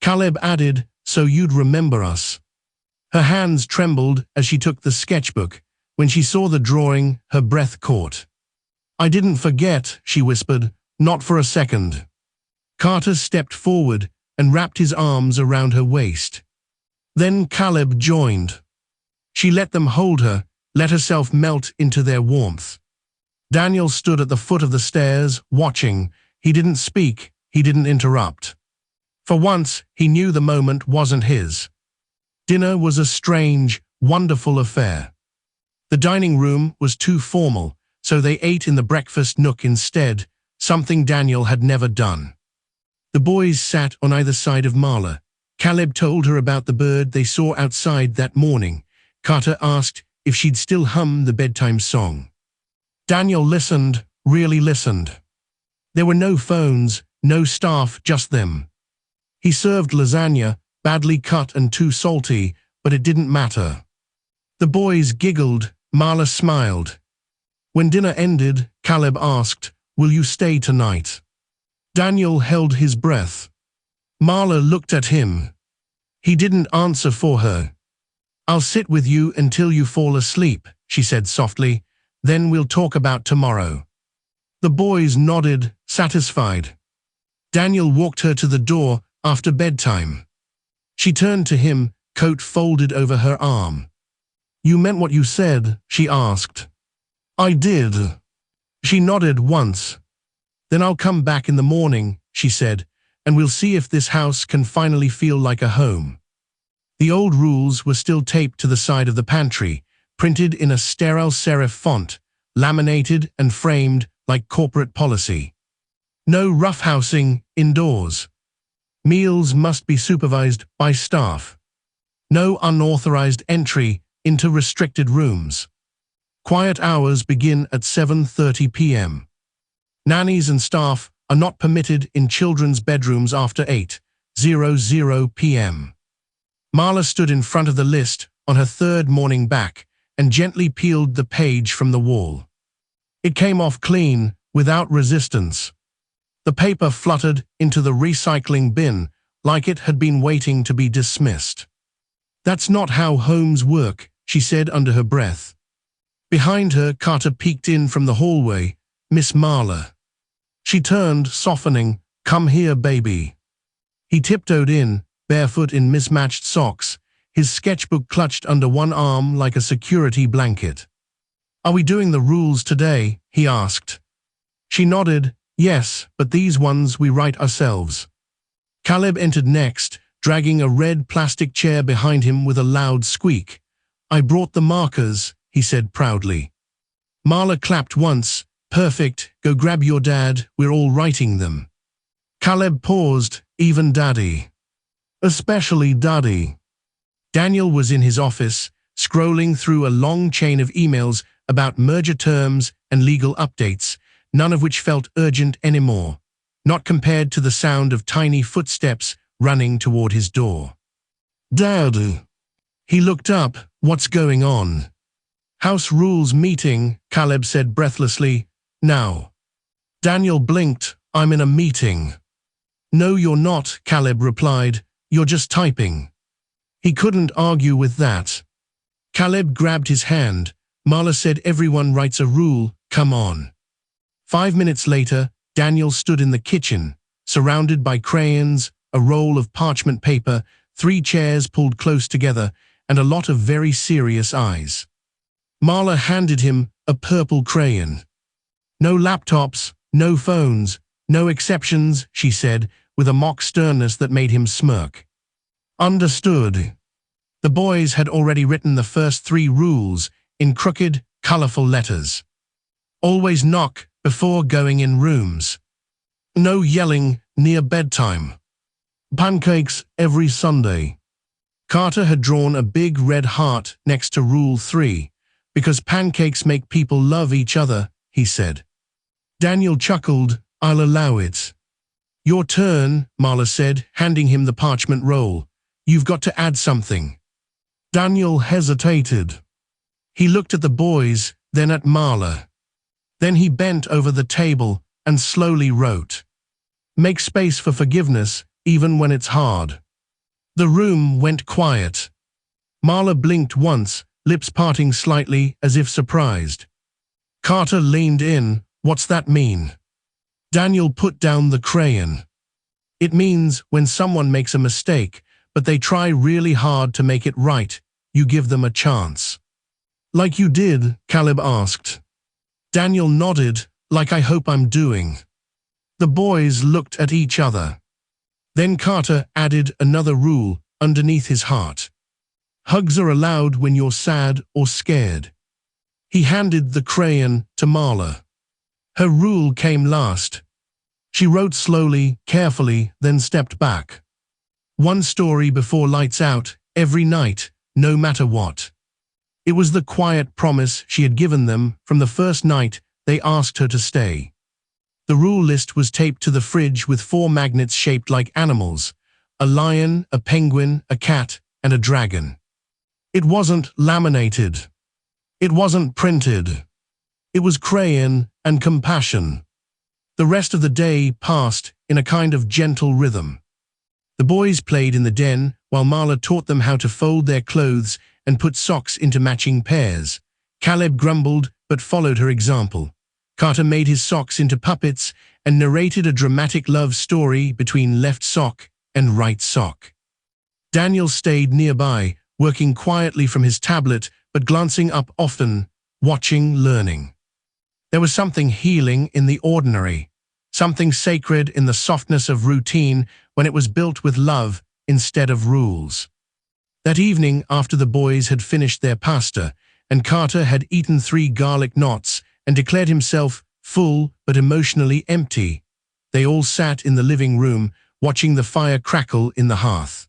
Caleb added, "So you'd remember us." Her hands trembled as she took the sketchbook. When she saw the drawing, her breath caught. "I didn't forget," she whispered, "not for a second." Carter stepped forward and wrapped his arms around her waist. Then Caleb joined. She let them hold her, let herself melt into their warmth. Daniel stood at the foot of the stairs, watching. He didn't speak, he didn't interrupt. For once, he knew the moment wasn't his. Dinner was a strange, wonderful affair. The dining room was too formal, so they ate in the breakfast nook instead, something Daniel had never done. The boys sat on either side of Marla. Caleb told her about the bird they saw outside that morning. Carter asked if she'd still hum the bedtime song. Daniel listened, really listened. There were no phones, no staff, just them. He served lasagna, badly cut and too salty, but it didn't matter. The boys giggled, Marla smiled. When dinner ended, Caleb asked, "Will you stay tonight?" Daniel held his breath. Marla looked at him. He didn't answer for her. "I'll sit with you until you fall asleep," she said softly. "Then we'll talk about tomorrow." The boys nodded, satisfied. Daniel walked her to the door after bedtime. She turned to him, coat folded over her arm. "You meant what you said?" she asked. "I did." She nodded once. "Then I'll come back in the morning," she said, "and we'll see if this house can finally feel like a home." The old rules were still taped to the side of the pantry, printed in a sterile serif font, laminated and framed like corporate policy. No roughhousing indoors. Meals must be supervised by staff. No unauthorized entry into restricted rooms. Quiet hours begin at 7:30 p.m. Nannies and staff are not permitted in children's bedrooms after 8:00 p.m. Marla stood in front of the list on her third morning back and gently peeled the page from the wall. It came off clean, without resistance. The paper fluttered into the recycling bin like it had been waiting to be dismissed. "That's not how homes work," she said under her breath. Behind her, Carter peeked in from the hallway. "Miss Marla." She turned, softening. "Come here, baby." He tiptoed in, barefoot in mismatched socks, his sketchbook clutched under one arm like a security blanket. "Are we doing the rules today?" he asked. She nodded. "Yes, but these ones we write ourselves." Caleb entered next, dragging a red plastic chair behind him with a loud squeak. "I brought the markers," he said proudly. Marla clapped once. "Perfect, go grab your dad, we're all writing them." Caleb paused. "Even Daddy." "Especially Daddy." Daniel was in his office, scrolling through a long chain of emails about merger terms and legal updates, none of which felt urgent anymore, not compared to the sound of tiny footsteps running toward his door. "Dad." He looked up. "What's going on?" "House rules meeting," Caleb said breathlessly. "Now." Daniel blinked. "I'm in a meeting." "No, you're not," Caleb replied. "You're just typing." He couldn't argue with that. Caleb grabbed his hand. "Marla said everyone writes a rule, come on." 5 minutes later, Daniel stood in the kitchen, surrounded by crayons, a roll of parchment paper, 3 chairs pulled close together, and a lot of very serious eyes. Marla handed him a purple crayon. "No laptops, no phones, no exceptions," she said, with a mock sternness that made him smirk. "Understood." The boys had already written the first 3 rules in crooked, colorful letters. Always knock before going in rooms. No yelling near bedtime. Pancakes every Sunday. Carter had drawn a big red heart next to Rule 3, because pancakes make people love each other, he said. Daniel chuckled. "I'll allow it." "Your turn," Marla said, handing him the parchment roll. "You've got to add something." Daniel hesitated. He looked at the boys, then at Marla. Then he bent over the table and slowly wrote, "Make space for forgiveness, even when it's hard." The room went quiet. Marla blinked once, lips parting slightly as if surprised. Carter leaned in. "What's that mean?" Daniel put down the crayon. "It means when someone makes a mistake, but they try really hard to make it right, you give them a chance." "Like you did?" Caleb asked. Daniel nodded. "Like I hope I'm doing." The boys looked at each other. Then Carter added another rule underneath his heart. "Hugs are allowed when you're sad or scared." He handed the crayon to Marla. Her rule came last. She wrote slowly, carefully, then stepped back. "One story before lights out, every night, no matter what." It was the quiet promise she had given them from the first night they asked her to stay. The rule list was taped to the fridge with 4 magnets shaped like animals: a lion, a penguin, a cat, and a dragon. It wasn't laminated. It wasn't printed. It was crayon and compassion. The rest of the day passed in a kind of gentle rhythm. The boys played in the den while Marla taught them how to fold their clothes and put socks into matching pairs. Caleb grumbled but followed her example. Carter made his socks into puppets and narrated a dramatic love story between left sock and right sock. Daniel stayed nearby, working quietly from his tablet but glancing up often, watching, learning. There was something healing in the ordinary, something sacred in the softness of routine when it was built with love instead of rules. That evening, after the boys had finished their pasta and Carter had eaten 3 garlic knots and declared himself full but emotionally empty, they all sat in the living room watching the fire crackle in the hearth.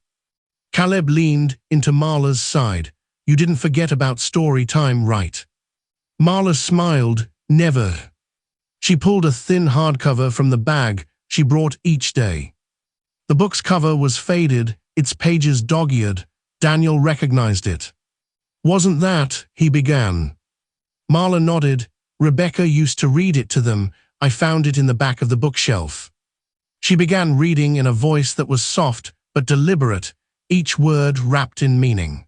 Caleb leaned into Marla's side. "You didn't forget about story time, right?" Marla smiled. "Never." She pulled a thin hardcover from the bag she brought each day. The book's cover was faded, its pages dog-eared. Daniel recognized it. "Wasn't that?" he began. Marla nodded. "Rebecca used to read it to them. I found it in the back of the bookshelf." She began reading in a voice that was soft but deliberate, each word wrapped in meaning.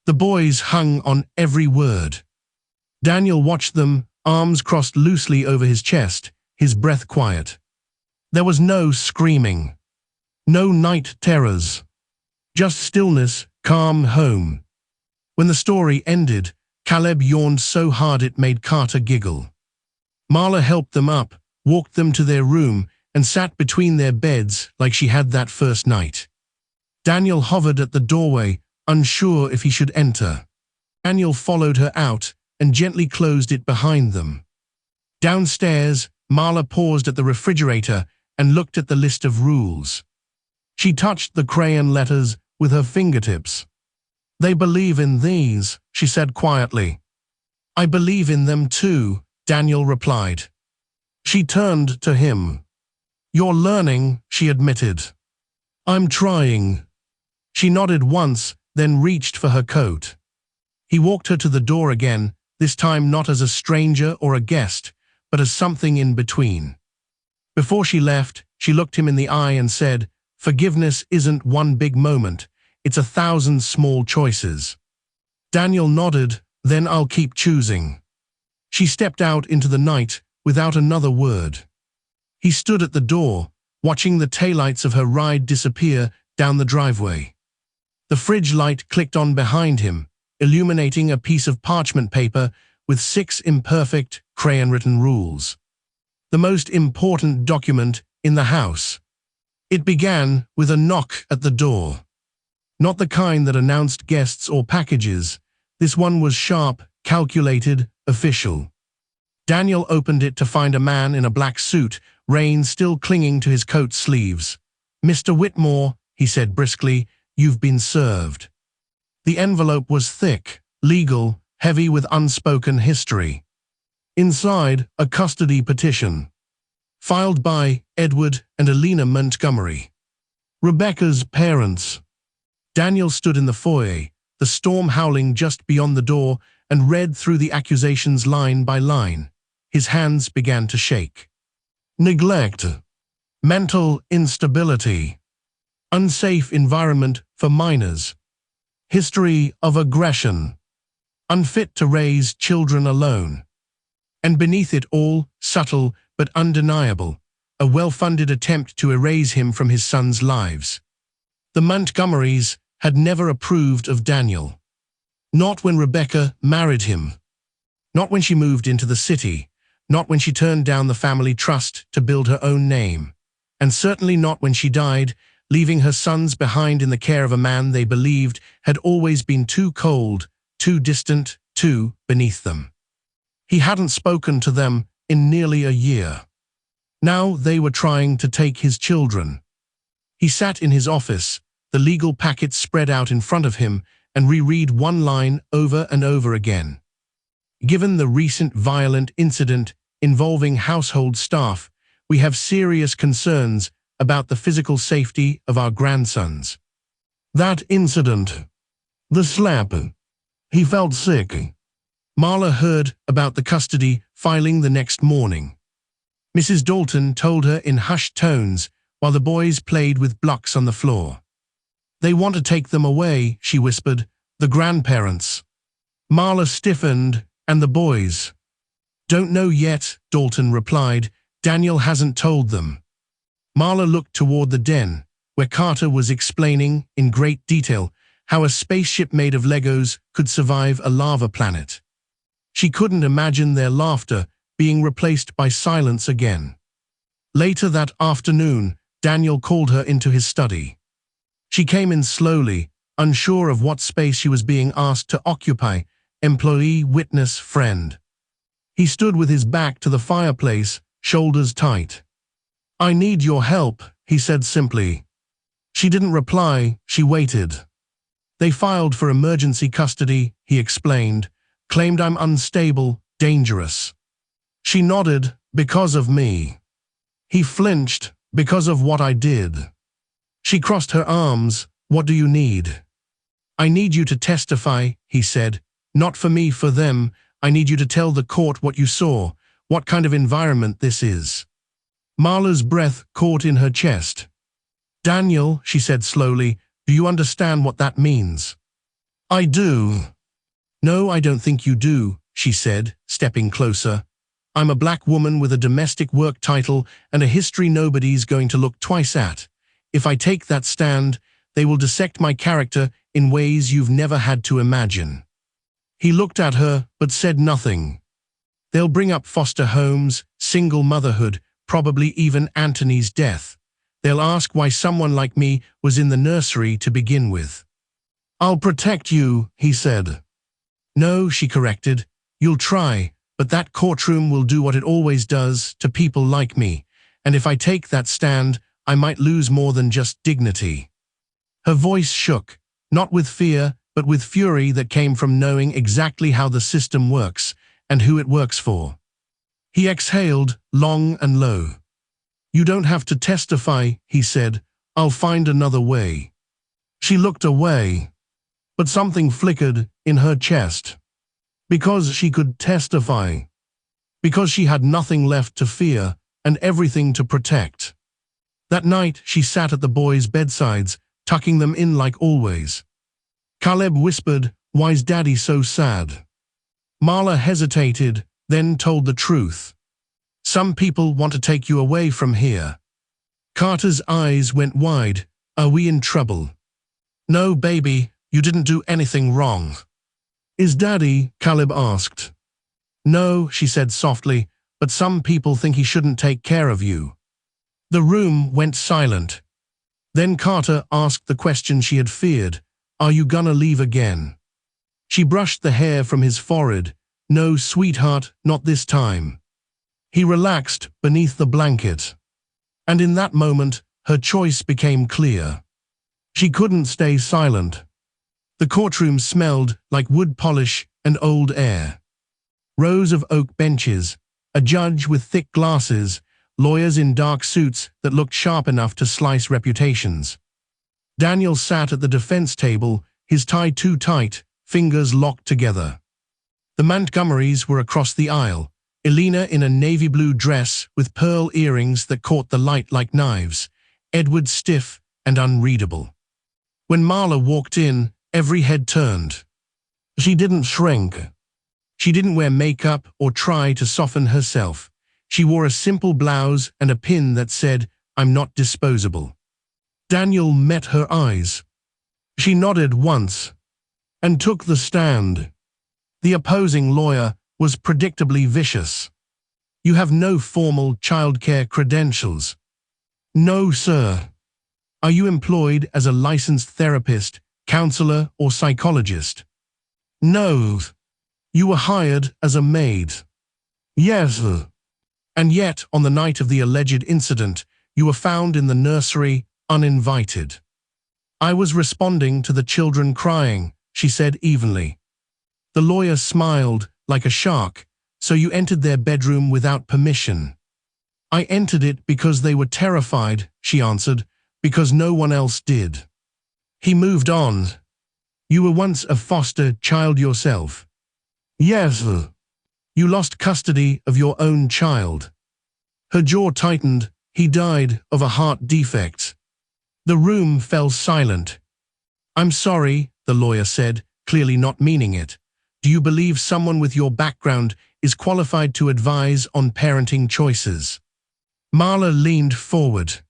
The boys hung on every word. Daniel watched them, arms crossed loosely over his chest, his breath quiet. There was no screaming, no night terrors, just stillness, calm home. When the story ended, Caleb yawned so hard it made Carter giggle. Marla helped them up, walked them to their room, and sat between their beds like she had that first night. Daniel hovered at the doorway, unsure if he should enter. Daniel followed her out and gently closed it behind them. Downstairs, Marla paused at the refrigerator and looked at the list of rules. She touched the crayon letters with her fingertips. "They believe in these," she said quietly. "I believe in them too," Daniel replied. She turned to him. "You're learning," she admitted. "I'm trying." She nodded once, then reached for her coat. He walked her to the door again, this time not as a stranger or a guest, but as something in between. Before she left, she looked him in the eye and said, "Forgiveness isn't one big moment, it's 1,000 small choices." Daniel nodded, "Then I'll keep choosing." She stepped out into the night without another word. He stood at the door, watching the taillights of her ride disappear down the driveway. The fridge light clicked on behind him, illuminating a piece of parchment paper with 6 imperfect, crayon-written rules. The most important document in the house. It began with a knock at the door. Not the kind that announced guests or packages. This one was sharp, calculated, official. Daniel opened it to find a man in a black suit, rain still clinging to his coat sleeves. "Mr. Whitmore," he said briskly, "you've been served." The envelope was thick, legal, heavy with unspoken history. Inside, a custody petition. Filed by Edward and Alina Montgomery, Rebecca's parents. Daniel stood in the foyer, the storm howling just beyond the door, and read through the accusations line by line. His hands began to shake. Neglect. Mental instability. Unsafe environment for minors. History of aggression. Unfit to raise children alone. And beneath it all, subtle but undeniable, a well-funded attempt to erase him from his sons' lives. The Montgomerys had never approved of Daniel. Not when Rebecca married him. Not when she moved into the city. Not when she turned down the family trust to build her own name. And certainly not when she died, leaving her sons behind in the care of a man they believed had always been too cold, too distant, too beneath them. He hadn't spoken to them in nearly a year. Now they were trying to take his children. He sat in his office, the legal packet spread out in front of him, and reread one line over and over again. Given the recent violent incident involving household staff, we have serious concerns about the physical safety of our grandsons. That incident. The slap. He felt sick. Marla heard about the custody filing the next morning. Mrs. Dalton told her in hushed tones while the boys played with blocks on the floor. They want to take them away, she whispered, the grandparents. Marla stiffened, and the boys. Don't know yet, Dalton replied. Daniel hasn't told them. Marla looked toward the den, where Carter was explaining, in great detail, how a spaceship made of Legos could survive a lava planet. She couldn't imagine their laughter being replaced by silence again. Later that afternoon, Daniel called her into his study. She came in slowly, unsure of what space she was being asked to occupy, employee, witness, friend. He stood with his back to the fireplace, shoulders tight. I need your help, he said simply. She didn't reply, she waited. They filed for emergency custody, he explained, claimed I'm unstable, dangerous. She nodded, because of me. He flinched, because of what I did. She crossed her arms, what do you need? I need you to testify, he said, not for me, for them. I need you to tell the court what you saw, what kind of environment this is. Marla's breath caught in her chest. Daniel, she said slowly, do you understand what that means? I do. No, I don't think you do, she said, stepping closer. I'm a black woman with a domestic work title and a history nobody's going to look twice at. If I take that stand, they will dissect my character in ways you've never had to imagine. He looked at her, but said nothing. They'll bring up foster homes, single motherhood, probably even Anthony's death. They'll ask why someone like me was in the nursery to begin with. I'll protect you, he said. No, she corrected. You'll try, but that courtroom will do what it always does to people like me, and if I take that stand, I might lose more than just dignity. Her voice shook, not with fear, but with fury that came from knowing exactly how the system works and who it works for. He exhaled, long and low. You don't have to testify, he said. I'll find another way. She looked away, but something flickered in her chest. Because she could testify. Because she had nothing left to fear and everything to protect. That night, she sat at the boys' bedsides, tucking them in like always. Caleb whispered, "Why's Daddy so sad?" Marla hesitated, then told the truth. Some people want to take you away from here. Carter's eyes went wide. Are we in trouble? No, baby, you didn't do anything wrong. Is Daddy? Caleb asked. No, she said softly, but some people think he shouldn't take care of you. The room went silent. Then Carter asked the question she had feared. Are you gonna leave again? She brushed the hair from his forehead. No, sweetheart, not this time. He relaxed beneath the blanket. And in that moment, her choice became clear. She couldn't stay silent. The courtroom smelled like wood polish and old air. Rows of oak benches, a judge with thick glasses, lawyers in dark suits that looked sharp enough to slice reputations. Daniel sat at the defense table, his tie too tight, fingers locked together. The Montgomerys were across the aisle, Elena in a navy blue dress with pearl earrings that caught the light like knives, Edward stiff and unreadable. When Marla walked in, every head turned. She didn't shrink. She didn't wear makeup or try to soften herself. She wore a simple blouse and a pin that said, I'm not disposable. Daniel met her eyes. She nodded once and took the stand. The opposing lawyer was predictably vicious. You have no formal childcare credentials. No, sir. Are you employed as a licensed therapist, counselor, or psychologist? No. You were hired as a maid. Yes. And yet, on the night of the alleged incident, you were found in the nursery, uninvited. I was responding to the children crying, she said evenly. The lawyer smiled like a shark, So you entered their bedroom without permission. I entered it because they were terrified, she answered, because no one else did. He moved on. You were once a foster child yourself. Yes. You lost custody of your own child. Her jaw tightened. He died of a heart defect. The room fell silent. I'm sorry, the lawyer said, clearly not meaning it. Do you believe someone with your background is qualified to advise on parenting choices? Marla leaned forward.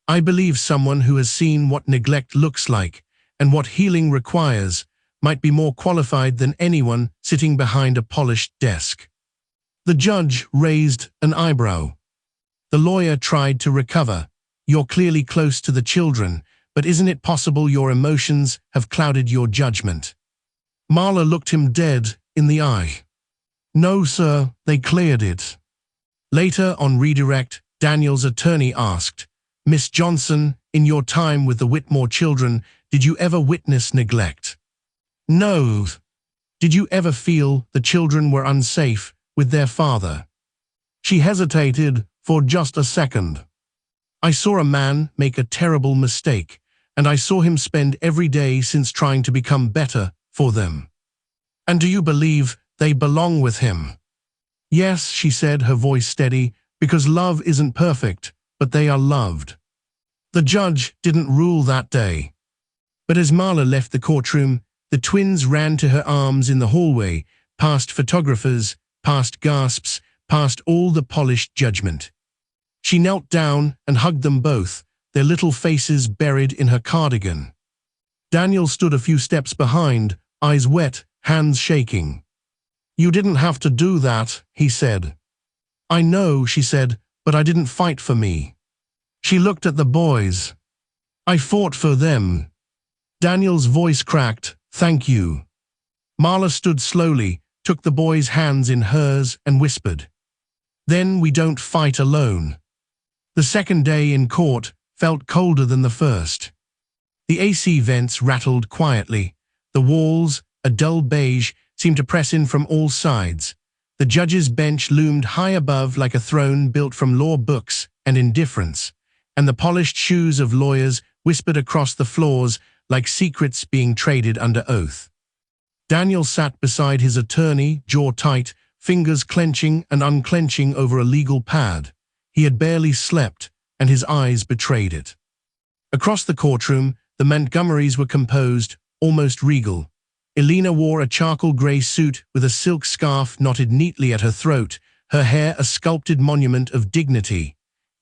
I believe someone who has seen what neglect looks like and what healing requires might be more qualified than anyone sitting behind a polished desk. The judge raised an eyebrow. The lawyer tried to recover. You're clearly close to the children, but isn't it possible your emotions have clouded your judgment? Marla looked him dead in the eye. No, sir, they cleared it. Later on redirect, Daniel's attorney asked, Miss Johnson, in your time with the Whitmore children, did you ever witness neglect? No. Did you ever feel the children were unsafe with their father? She hesitated for just a second. I saw a man make a terrible mistake, and I saw him spend every day since trying to become better for them. And do you believe they belong with him? Yes, she said, her voice steady, because love isn't perfect, but they are loved. The judge didn't rule that day. But as Marla left the courtroom, the twins ran to her arms in the hallway, past photographers, past gasps, past all the polished judgment. She knelt down and hugged them both, their little faces buried in her cardigan. Daniel stood a few steps behind, eyes wet, hands shaking. You didn't have to do that, he said. I know, she said, but I didn't fight for me. She looked at the boys. I fought for them. Daniel's voice cracked, thank you. Marla stood slowly, took the boy's hands in hers and whispered, then we don't fight alone. The second day in court felt colder than the first. The AC vents rattled quietly. The walls, a dull beige, seemed to press in from all sides. The judge's bench loomed high above like a throne built from law books and indifference, and the polished shoes of lawyers whispered across the floors like secrets being traded under oath. Daniel sat beside his attorney, jaw tight, fingers clenching and unclenching over a legal pad. He had barely slept, and his eyes betrayed it. Across the courtroom, the Montgomerys were composed, almost regal. Elena wore a charcoal grey suit with a silk scarf knotted neatly at her throat, her hair a sculpted monument of dignity.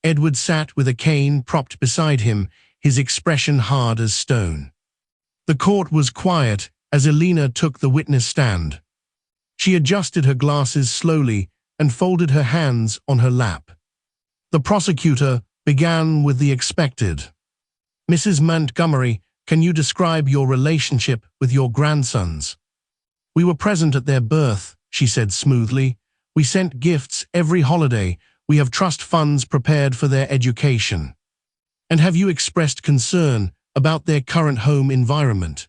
Edward sat with a cane propped beside him, his expression hard as stone. The court was quiet as Elena took the witness stand. She adjusted her glasses slowly and folded her hands on her lap. The prosecutor began with the expected. Mrs. Montgomery, can you describe your relationship with your grandsons? We were present at their birth, she said smoothly. We sent gifts every holiday. We have trust funds prepared for their education. And have you expressed concern about their current home environment?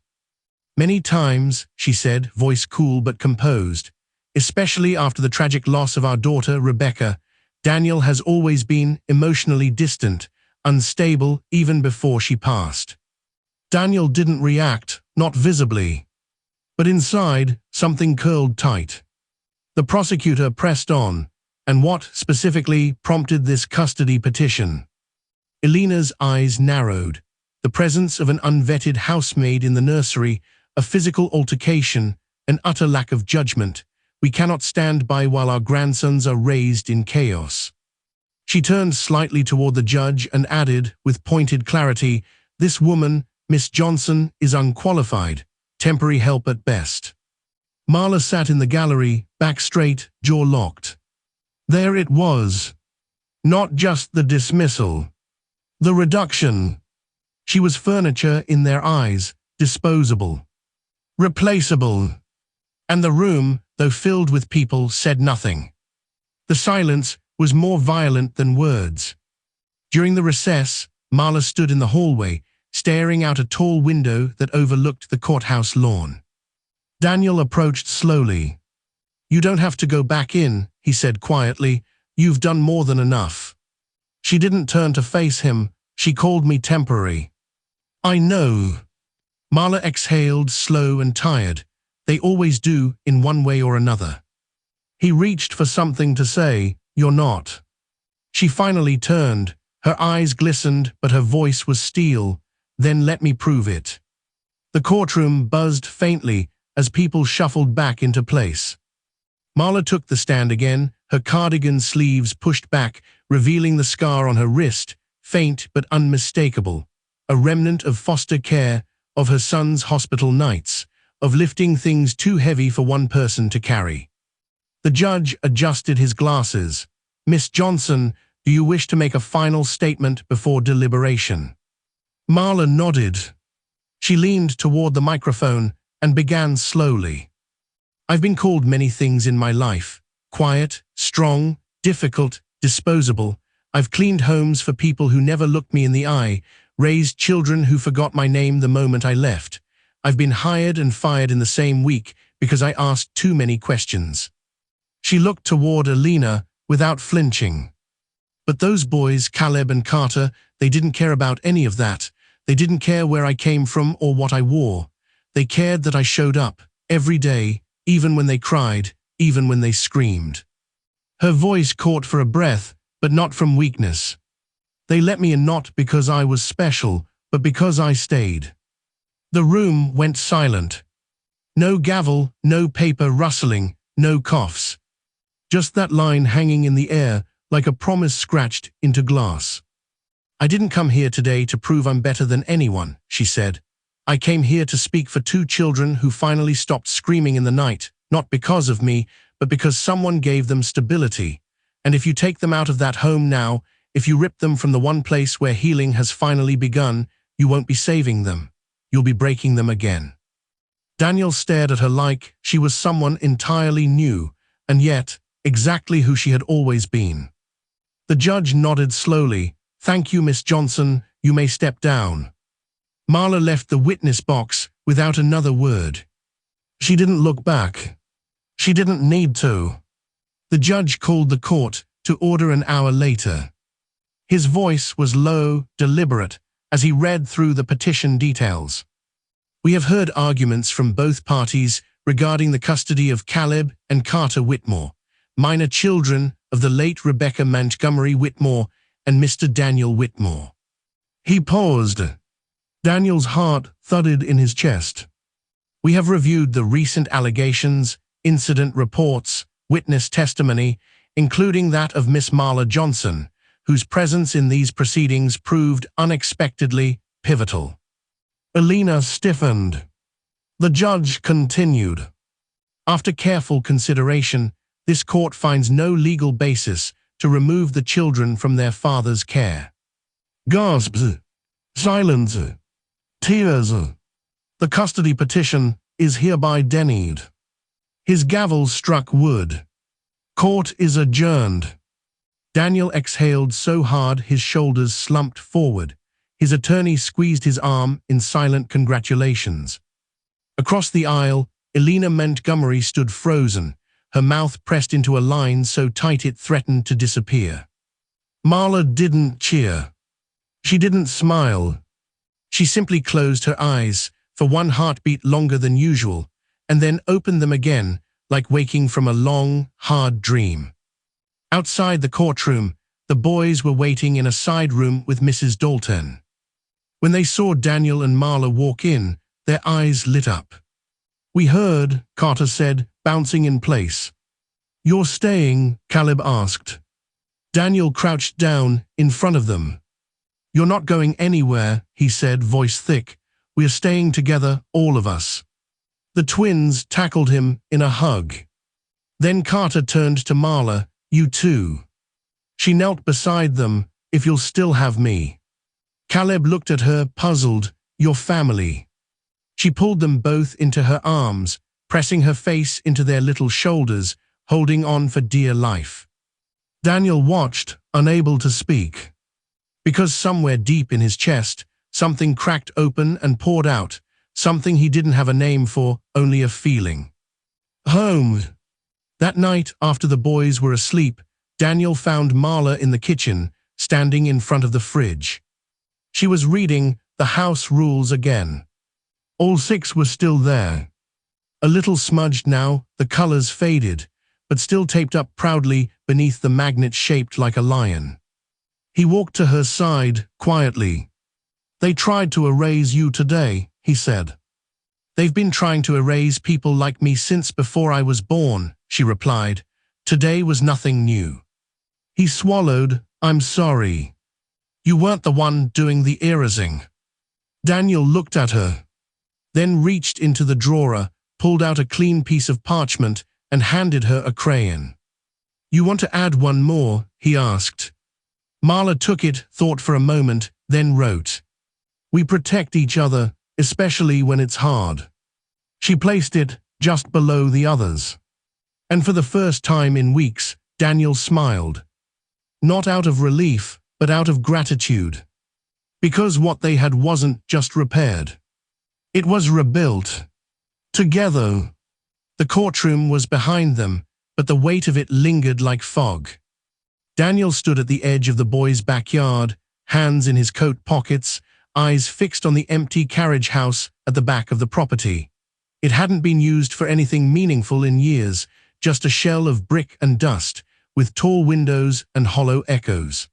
Many times, she said, voice cool but composed. Especially after the tragic loss of our daughter, Rebecca, Daniel has always been emotionally distant, unstable even before she passed. Daniel didn't react, not visibly. But inside, something curled tight. The prosecutor pressed on. And what, specifically, prompted this custody petition? Elena's eyes narrowed. The presence of an unvetted housemaid in the nursery, a physical altercation, an utter lack of judgment. We cannot stand by while our grandsons are raised in chaos. She turned slightly toward the judge and added, with pointed clarity, this woman, Miss Johnson, is unqualified, temporary help at best. Marla sat in the gallery, back straight, jaw locked. There it was. Not just the dismissal. The reduction. She was furniture in their eyes, disposable. Replaceable. And the room, though filled with people, said nothing. The silence was more violent than words. During the recess, Marla stood in the hallway, staring out a tall window that overlooked the courthouse lawn. Daniel approached slowly. You don't have to go back in, he said quietly. You've done more than enough. She didn't turn to face him. She called me temporary. I know. Marla exhaled, slow and tired. They always do, in one way or another. He reached for something to say. You're not. She finally turned. Her eyes glistened, but her voice was steel. Then let me prove it. The courtroom buzzed faintly as people shuffled back into place. Marla took the stand again, her cardigan sleeves pushed back, revealing the scar on her wrist, faint but unmistakable, a remnant of foster care, of her son's hospital nights, of lifting things too heavy for one person to carry. The judge adjusted his glasses. Miss Johnson, do you wish to make a final statement before deliberation? Marla nodded. She leaned toward the microphone and began slowly. I've been called many things in my life. Quiet, strong, difficult, disposable. I've cleaned homes for people who never looked me in the eye, raised children who forgot my name the moment I left. I've been hired and fired in the same week because I asked too many questions. She looked toward Alina without flinching. But those boys, Caleb and Carter, they didn't care about any of that. They didn't care where I came from or what I wore. They cared that I showed up, every day, even when they cried, even when they screamed. Her voice caught for a breath, but not from weakness. They let me in not because I was special, but because I stayed. The room went silent. No gavel, no paper rustling, no coughs. Just that line hanging in the air, like a promise scratched into glass. I didn't come here today to prove I'm better than anyone, she said. I came here to speak for two children who finally stopped screaming in the night, not because of me, but because someone gave them stability. And if you take them out of that home now, if you rip them from the one place where healing has finally begun, you won't be saving them. You'll be breaking them again. Daniel stared at her like she was someone entirely new, and yet exactly who she had always been. The judge nodded slowly. Thank you, Miss Johnson. You may step down. Marla left the witness box without another word. She didn't look back. She didn't need to. The judge called the court to order an hour later. His voice was low, deliberate, as he read through the petition details. We have heard arguments from both parties regarding the custody of Caleb and Carter Whitmore, minor children of the late Rebecca Montgomery Whitmore and Mr. Daniel Whitmore. He paused. Daniel's heart thudded in his chest. We have reviewed the recent allegations, incident reports, witness testimony, including that of Miss Marla Johnson, whose presence in these proceedings proved unexpectedly pivotal. Alina stiffened. The judge continued. After careful consideration, this court finds no legal basis to remove the children from their father's care. Gasps. Silence. Tears. The custody petition is hereby denied. His gavel struck wood. Court is adjourned. Daniel exhaled so hard his shoulders slumped forward. His attorney squeezed his arm in silent congratulations. Across the aisle, Alina Montgomery stood frozen, her mouth pressed into a line so tight it threatened to disappear. Marla didn't cheer. She didn't smile. She simply closed her eyes for one heartbeat longer than usual, and then opened them again, like waking from a long, hard dream. Outside the courtroom, the boys were waiting in a side room with Mrs. Dalton. When they saw Daniel and Marla walk in, their eyes lit up. We heard, Carter said, bouncing in place. You're staying? Caleb asked. Daniel crouched down in front of them. You're not going anywhere, he said, voice thick. We're staying together, all of us. The twins tackled him in a hug. Then Carter turned to Marla. You too. She knelt beside them. If you'll still have me. Caleb looked at her, puzzled. Your family. She pulled them both into her arms, pressing her face into their little shoulders, holding on for dear life. Daniel watched, unable to speak. Because somewhere deep in his chest, something cracked open and poured out, something he didn't have a name for, only a feeling. Home. That night, after the boys were asleep, Daniel found Marla in the kitchen, standing in front of the fridge. She was reading The House Rules again. All six were still there. A little smudged now, the colors faded, but still taped up proudly beneath the magnet shaped like a lion. He walked to her side, quietly. "They tried to erase you today," he said. "They've been trying to erase people like me since before I was born," she replied. "Today was nothing new." He swallowed. "I'm sorry. You weren't the one doing the erasing." Daniel looked at her, then reached into the drawer, pulled out a clean piece of parchment, and handed her a crayon. "You want to add one more?" he asked. Marla took it, thought for a moment, then wrote, "We protect each other, especially when it's hard." She placed it just below the others. And for the first time in weeks, Daniel smiled. Not out of relief, but out of gratitude. Because what they had wasn't just repaired. It was rebuilt. Together. The courtroom was behind them, but the weight of it lingered like fog. Daniel stood at the edge of the boys' backyard, hands in his coat pockets, eyes fixed on the empty carriage house at the back of the property. It hadn't been used for anything meaningful in years, just a shell of brick and dust, with tall windows and hollow echoes.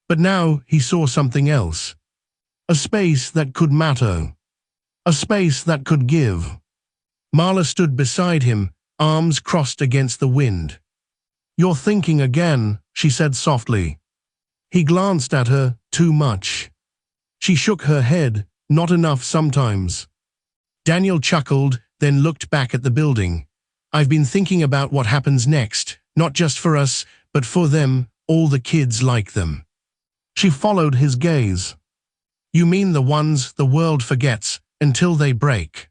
But now he saw something else. A space that could matter. A space that could give. Marla stood beside him, arms crossed against the wind. "You're thinking again," she said softly. He glanced at her. "Too much." She shook her head. "Not enough sometimes." Daniel chuckled, then looked back at the building. "I've been thinking about what happens next, not just for us, but for them, all the kids like them." She followed his gaze. "You mean the ones the world forgets until they break?"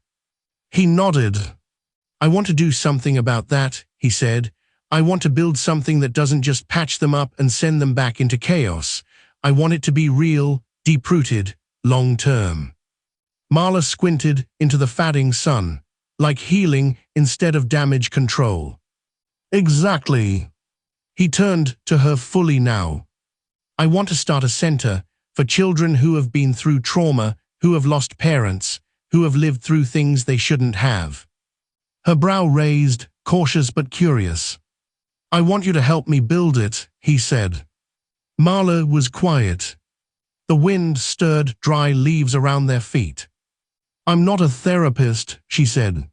He nodded. "I want to do something about that," he said. "I want to build something that doesn't just patch them up and send them back into chaos. I want it to be real, deep-rooted, long-term." Marla squinted into the fading sun, like healing instead of damage control. "Exactly." He turned to her fully now. "I want to start a center for children who have been through trauma, who have lost parents, who have lived through things they shouldn't have." Her brow raised, cautious but curious. "I want you to help me build it," he said. Marla was quiet. The wind stirred dry leaves around their feet. "I'm not a therapist," she said.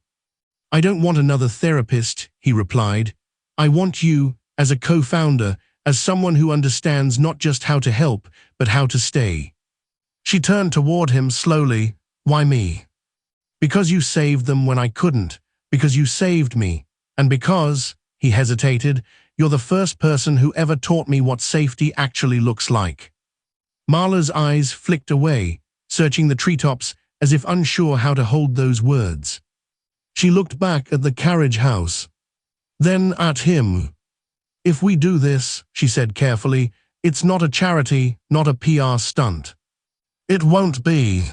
"I don't want another therapist," he replied. "I want you, as a co-founder, as someone who understands not just how to help, but how to stay." She turned toward him slowly. "Why me?" "Because you saved them when I couldn't, because you saved me, and because," he hesitated, "you're the first person who ever taught me what safety actually looks like." Marla's eyes flicked away, searching the treetops as if unsure how to hold those words. She looked back at the carriage house, then at him. "If we do this," she said carefully, "it's not a charity, not a PR stunt. It won't be.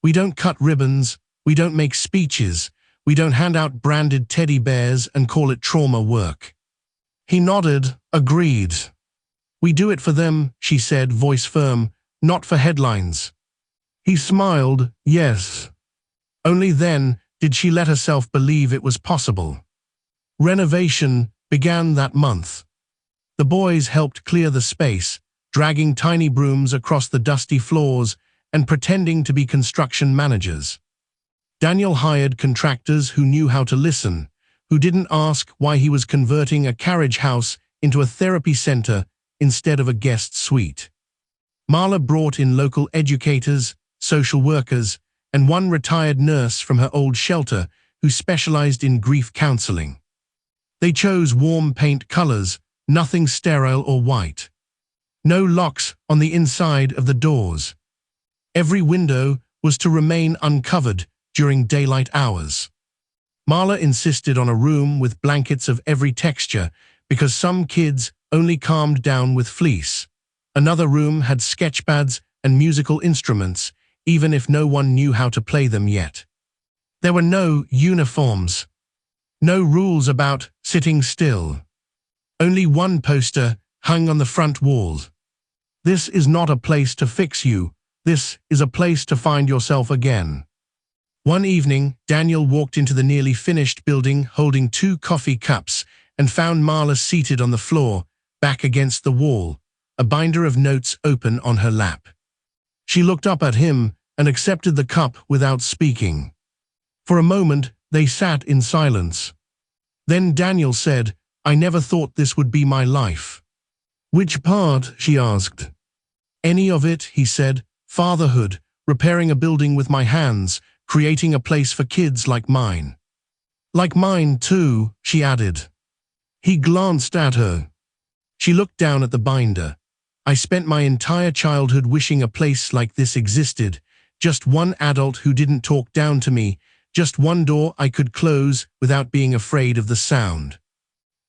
We don't cut ribbons, we don't make speeches, we don't hand out branded teddy bears and call it trauma work." He nodded, agreed. "We do it for them," she said, voice firm, "not for headlines." He smiled, yes. Only then did she let herself believe it was possible. Renovation began that month. The boys helped clear the space, dragging tiny brooms across the dusty floors and pretending to be construction managers. Daniel hired contractors who knew how to listen, who didn't ask why he was converting a carriage house into a therapy center instead of a guest suite. Marla brought in local educators, social workers, and one retired nurse from her old shelter who specialized in grief counseling. They chose warm paint colors, nothing sterile or white. No locks on the inside of the doors. Every window was to remain uncovered during daylight hours. Marla insisted on a room with blankets of every texture because some kids only calmed down with fleece. Another room had sketchpads and musical instruments, even if no one knew how to play them yet. There were no uniforms. No rules about sitting still. Only one poster hung on the front wall. This is not a place to fix you. This is a place to find yourself again. One evening, Daniel walked into the nearly finished building holding 2 coffee cups and found Marla seated on the floor, back against the wall, a binder of notes open on her lap. She looked up at him and accepted the cup without speaking. For a moment, they sat in silence. Then Daniel said, "I never thought this would be my life." "Which part?" she asked. "Any of it," he said. "Fatherhood, repairing a building with my hands, creating a place for kids like mine." "Like mine too," she added. He glanced at her. She looked down at the binder. "I spent my entire childhood wishing a place like this existed, just one adult who didn't talk down to me, just one door I could close without being afraid of the sound."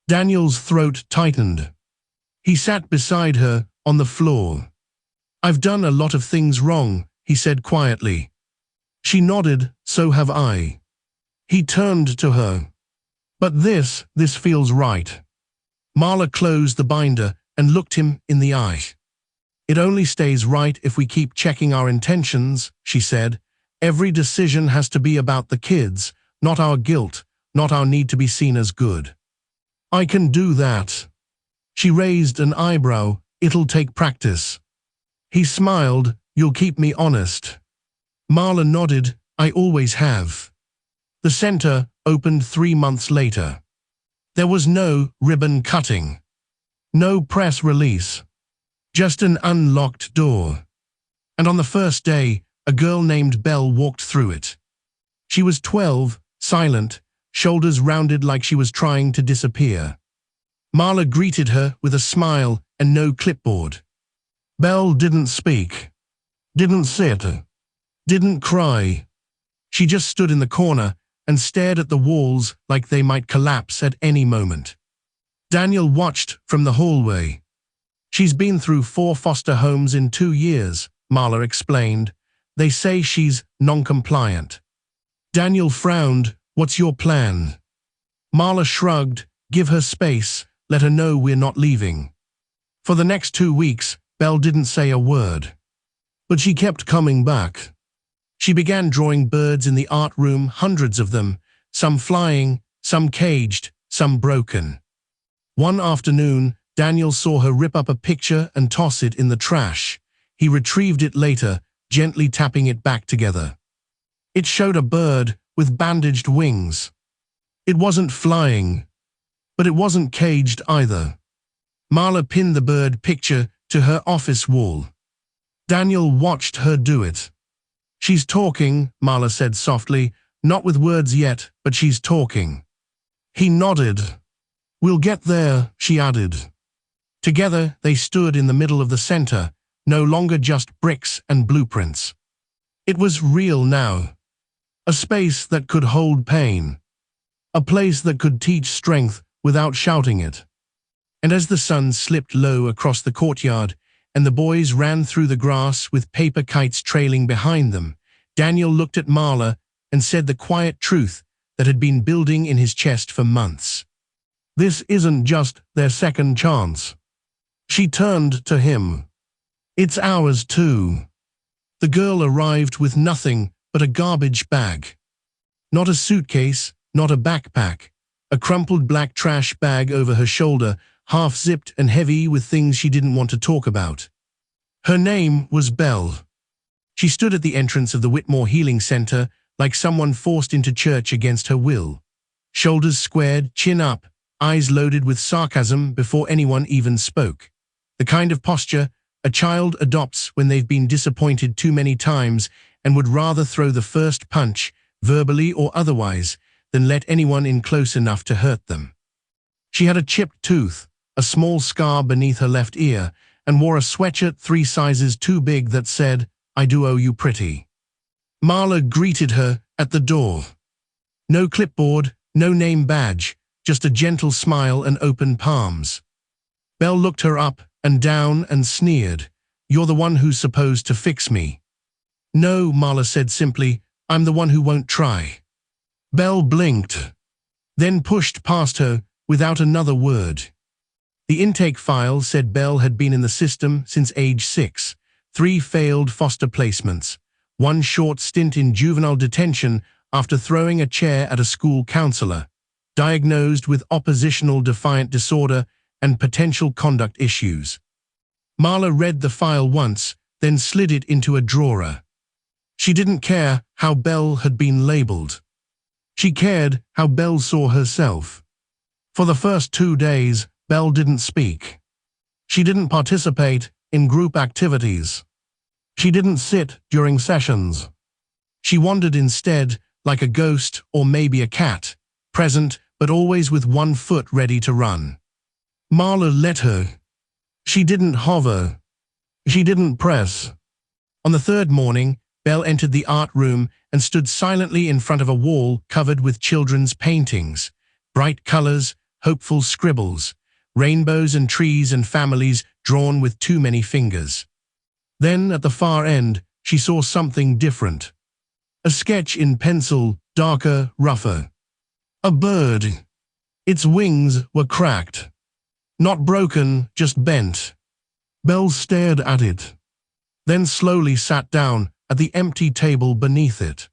Daniel's throat tightened. He sat beside her on the floor. "I've done a lot of things wrong," he said quietly. She nodded. "So have I." He turned to her. "But this feels right." Marla closed the binder and looked him in the eye. "It only stays right if we keep checking our intentions," she said. "Every decision has to be about the kids, not our guilt, not our need to be seen as good." "I can do that." She raised an eyebrow. "It'll take practice." He smiled. "You'll keep me honest." Marla nodded. "I always have." The center opened 3 months later. There was no ribbon cutting, no press release, just an unlocked door. And on the first day, a girl named Belle walked through it. She was 12, silent, shoulders rounded like she was trying to disappear. Marla greeted her with a smile and no clipboard. Belle didn't speak, didn't sit, didn't cry. She just stood in the corner and stared at the walls like they might collapse at any moment. Daniel watched from the hallway. "She's been through 4 foster homes in 2 years, Marla explained. "They say she's non-compliant." Daniel frowned. "What's your plan?" Marla shrugged. "Give her space, let her know we're not leaving." For the next 2 weeks, Belle didn't say a word. But she kept coming back. She began drawing birds in the art room, hundreds of them, some flying, some caged, some broken. One afternoon, Daniel saw her rip up a picture and toss it in the trash. He retrieved it later, gently tapping it back together. It showed a bird with bandaged wings. It wasn't flying, but it wasn't caged either. Marla pinned the bird picture to her office wall. Daniel watched her do it. "She's talking," Marla said softly. "Not with words yet, but she's talking." He nodded. "We'll get there," she added. Together, they stood in the middle of the center, no longer just bricks and blueprints. It was real now. A space that could hold pain. A place that could teach strength without shouting it. And as the sun slipped low across the courtyard, and the boys ran through the grass with paper kites trailing behind them, Daniel looked at Marla and said the quiet truth that had been building in his chest for months. "This isn't just their second chance." She turned to him. "It's ours too." The girl arrived with nothing but a garbage bag. Not a suitcase, not a backpack. A crumpled black trash bag over her shoulder, half-zipped and heavy with things she didn't want to talk about. Her name was Belle. She stood at the entrance of the Whitmore Healing Center like someone forced into church against her will. Shoulders squared, chin up, eyes loaded with sarcasm before anyone even spoke. The kind of posture a child adopts when they've been disappointed too many times and would rather throw the first punch, verbally or otherwise, than let anyone in close enough to hurt them. She had a chipped tooth, a small scar beneath her left ear, and wore a sweatshirt 3 sizes too big that said, "I do owe you pretty." Marla greeted her at the door. No clipboard, no name badge, just a gentle smile and open palms. Belle looked her up and down and sneered. "You're the one who's supposed to fix me." "No," Marla said simply, "I'm the one who won't try." Belle blinked. then pushed past her without another word. The intake file said Belle had been in the system since age 6, 3 failed foster placements, 1 short stint in juvenile detention after throwing a chair at a school counselor, diagnosed with oppositional defiant disorder and potential conduct issues. Marla read the file once, then slid it into a drawer. She didn't care how Belle had been labeled. She cared how Belle saw herself. For the first 2 days, Belle didn't speak. She didn't participate in group activities. She didn't sit during sessions. She wandered instead like a ghost or maybe a cat, present but always with 1 foot ready to run. Marla let her. She didn't hover. She didn't press. On the 3rd morning, Belle entered the art room and stood silently in front of a wall covered with children's paintings, bright colors, hopeful scribbles, rainbows and trees and families drawn with too many fingers. Then, at the far end, she saw something different. A sketch in pencil, darker, rougher. A bird. Its wings were cracked. Not broken, just bent. Belle stared at it, then slowly sat down at the empty table beneath it.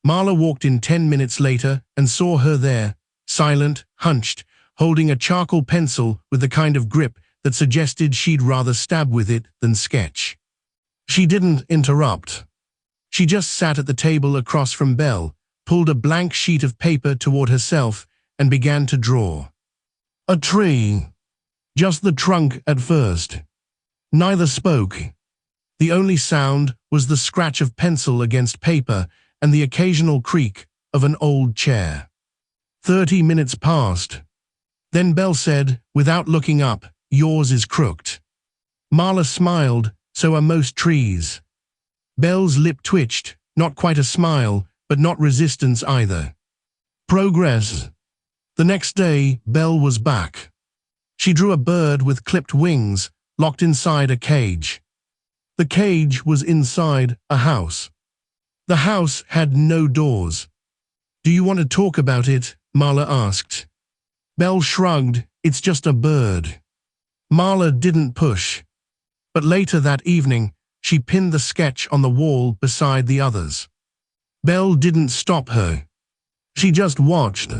Marla walked in 10 minutes later and saw her there, silent, hunched, holding a charcoal pencil with the kind of grip that suggested she'd rather stab with it than sketch. She didn't interrupt. She just sat at the table across from Belle, pulled a blank sheet of paper toward herself, and began to draw. A tree. Just the trunk at first. Neither spoke. The only sound was the scratch of pencil against paper and the occasional creak of an old chair. 30 minutes passed. Then Belle said, without looking up, "Yours is crooked." Marla smiled, "So are most trees." Belle's lip twitched, not quite a smile, but not resistance either. Progress. The next day, Belle was back. She drew a bird with clipped wings, locked inside a cage. The cage was inside a house. The house had no doors. "Do you want to talk about it?" Marla asked. Belle shrugged. "It's just a bird." Marla didn't push. But later that evening, she pinned the sketch on the wall beside the others. Belle didn't stop her. She just watched.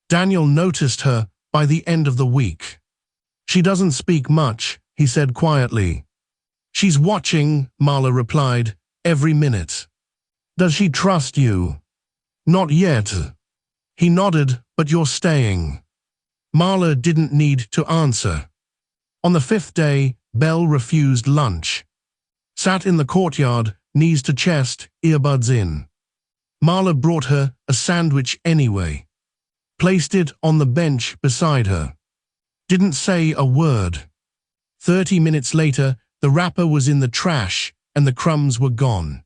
Daniel noticed her by the end of the week. "She doesn't speak much," he said quietly. "She's watching," Marla replied, "every minute." "Does she trust you?" "Not yet." He nodded. "But you're staying." Marla didn't need to answer. On the 5th day, Belle refused lunch. Sat in the courtyard, knees to chest, earbuds in. Marla brought her a sandwich anyway. Placed it on the bench beside her. Didn't say a word. 30 minutes later, the wrapper was in the trash and the crumbs were gone.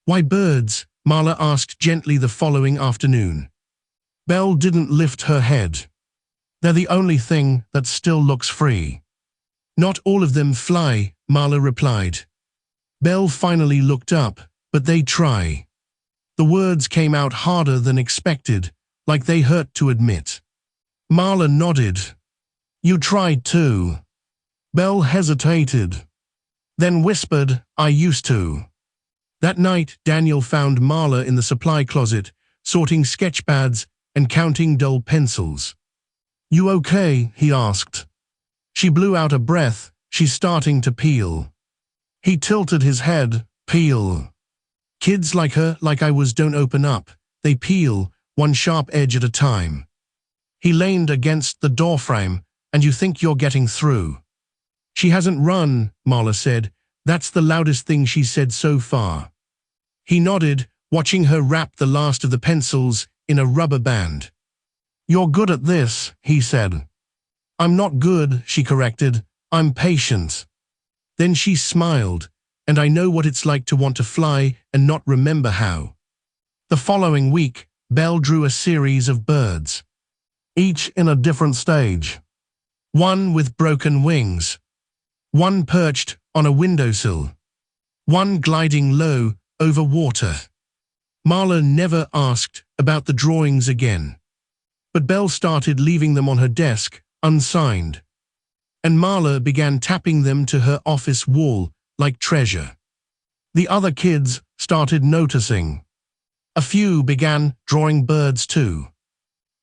"Why birds?" Marla asked gently the following afternoon. Belle didn't lift her head. "They're the only thing that still looks free." "Not all of them fly," Marla replied. Belle finally looked up. "But they try." The words came out harder than expected, like they hurt to admit. Marla nodded. "You tried too." Belle hesitated, then whispered, "I used to." That night, Daniel found Marla in the supply closet, sorting sketchpads and counting dull pencils. "You okay?" he asked. She blew out a breath. "She's starting to peel." He tilted his head. "Peel. Kids like her, like I was, don't open up. They peel, one sharp edge at a time." He leaned against the doorframe. "And you think you're getting through?" "She hasn't run," Marla said. "That's the loudest thing she's said so far." He nodded, watching her wrap the last of the pencils in a rubber band. "You're good at this," he said. "I'm not good," she corrected. "I'm patient." Then she smiled. "And I know what it's like to want to fly and not remember how." The following week, Belle drew a series of birds, each in a different stage. One with broken wings. One perched on a windowsill. One gliding low over water. Marla never asked about the drawings again. But Belle started leaving them on her desk, unsigned. And Marla began tapping them to her office wall like treasure. The other kids started noticing. A few began drawing birds too.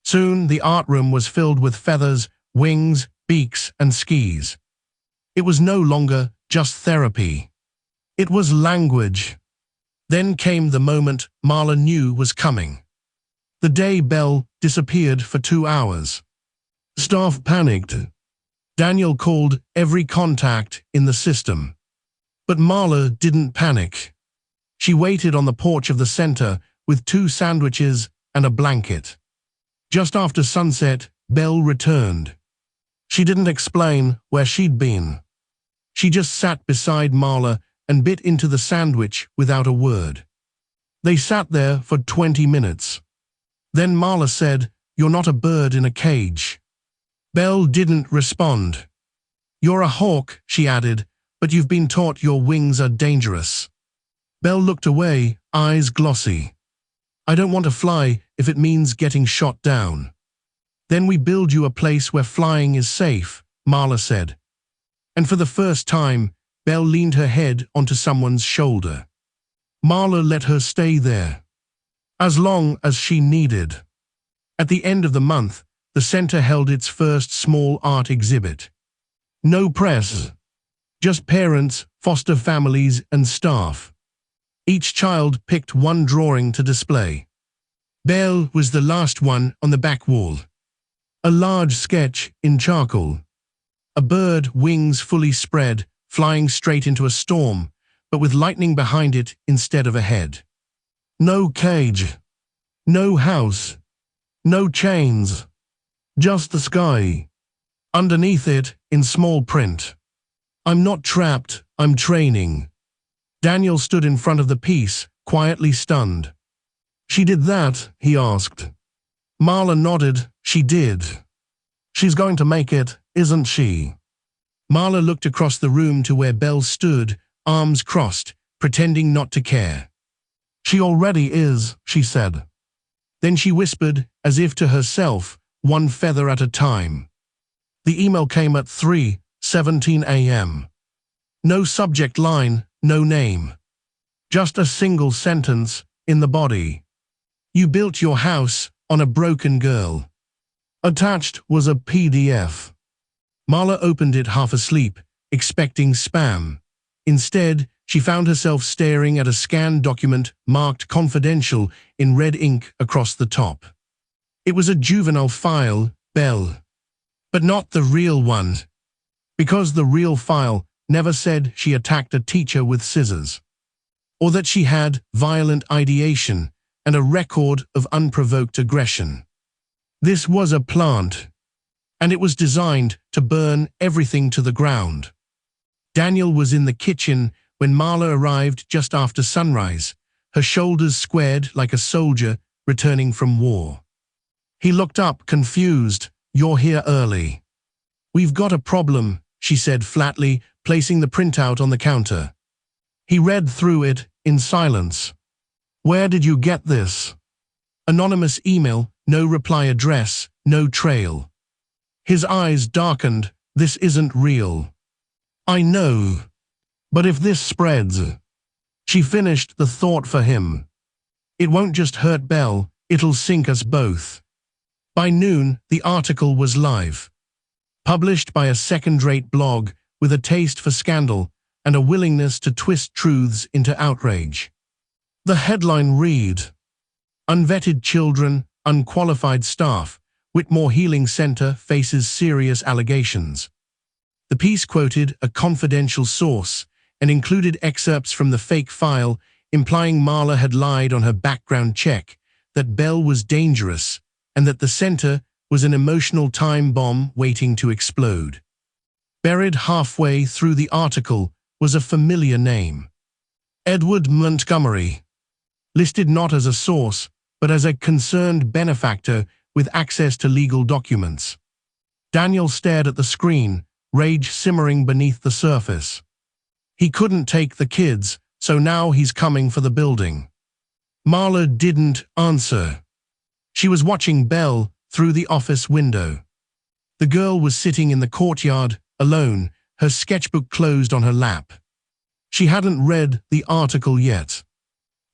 Soon the art room was filled with feathers, wings, beaks, and skis. It was no longer just therapy. It was language. Then came the moment Marla knew was coming. The day Belle disappeared for 2 hours. Staff panicked. Daniel called every contact in the system. But Marla didn't panic. She waited on the porch of the center with 2 sandwiches and a blanket. Just after sunset, Belle returned. She didn't explain where she'd been. She just sat beside Marla and bit into the sandwich without a word. They sat there for 20 minutes. Then Marla said, "You're not a bird in a cage." Belle didn't respond. "You're a hawk," she added, "but you've been taught your wings are dangerous." Belle looked away, eyes glossy. "I don't want to fly if it means getting shot down." "Then we build you a place where flying is safe," Marla said. And for the first time, Belle leaned her head onto someone's shoulder. Marla let her stay there. As long as she needed. At the end of the month, the center held its first small art exhibit. No press. Just parents, foster families, and staff. Each child picked one drawing to display. Belle was the last one on the back wall. A large sketch in charcoal. A bird, wings fully spread, flying straight into a storm, but with lightning behind it instead of a head. No cage. No house. No chains. Just the sky. Underneath it, in small print. "I'm not trapped, I'm training." Daniel stood in front of the piece, quietly stunned. "She did that?" he asked. Marla nodded. "She did. She's going to make it, isn't she?" Marla looked across the room to where Belle stood, arms crossed, pretending not to care. "She already is," she said. Then she whispered, as if to herself, one feather at a time. The email came at 3:17 a.m. No subject line, no name. Just a single sentence in the body. "You built your house on a broken girl." Attached was a PDF. Marla opened it half asleep, expecting spam. Instead, she found herself staring at a scanned document marked confidential in red ink across the top. It was a juvenile file, Belle. But not the real one. Because the real file never said she attacked a teacher with scissors. Or that she had violent ideation and a record of unprovoked aggression. This was a plant. And it was designed to burn everything to the ground. Daniel was in the kitchen when Marla arrived just after sunrise, her shoulders squared like a soldier returning from war. He looked up, confused. "You're here early." "We've got a problem," she said flatly, placing the printout on the counter. He read through it in silence. "Where did you get this?" Anonymous email, no reply address, no trail. His eyes darkened. "This isn't real." "I know. But if this spreads..." She finished the thought for him. "It won't just hurt Belle, it'll sink us both." By noon, the article was live. Published by a second-rate blog with a taste for scandal and a willingness to twist truths into outrage. The headline read, "Unvetted children, unqualified staff, Whitmore Healing Center faces serious allegations." The piece quoted a confidential source and included excerpts from the fake file, implying Marla had lied on her background check, that Belle was dangerous, and that the center was an emotional time bomb waiting to explode. Buried halfway through the article was a familiar name. Edward Montgomery. Listed not as a source, but as a concerned benefactor with access to legal documents. Daniel stared at the screen, rage simmering beneath the surface. He couldn't take the kids, so now he's coming for the building. Marla didn't answer. She was watching Belle through the office window. The girl was sitting in the courtyard, alone, her sketchbook closed on her lap. She hadn't read the article yet,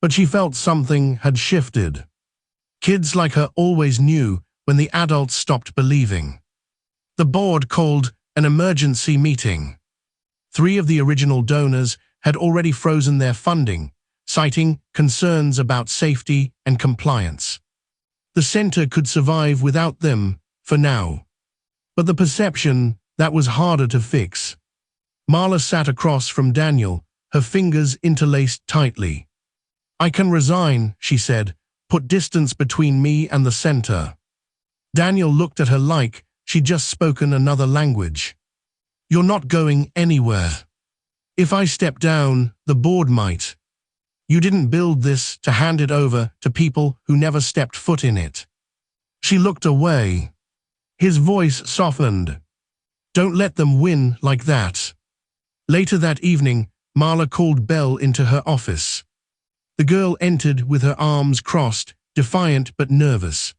but she felt something had shifted. Kids like her always knew when the adults stopped believing. The board called an emergency meeting. 3 of the original donors had already frozen their funding, citing concerns about safety and compliance. The center could survive without them, for now. But the perception, that was harder to fix. Marla sat across from Daniel, her fingers interlaced tightly. "I can resign," she said, "put distance between me and the center." Daniel looked at her like she'd just spoken another language. "You're not going anywhere. If I step down, the board might. You didn't build this to hand it over to people who never stepped foot in it." She looked away. His voice softened. "Don't let them win like that." Later that evening, Marla called Belle into her office. The girl entered with her arms crossed, defiant but nervous.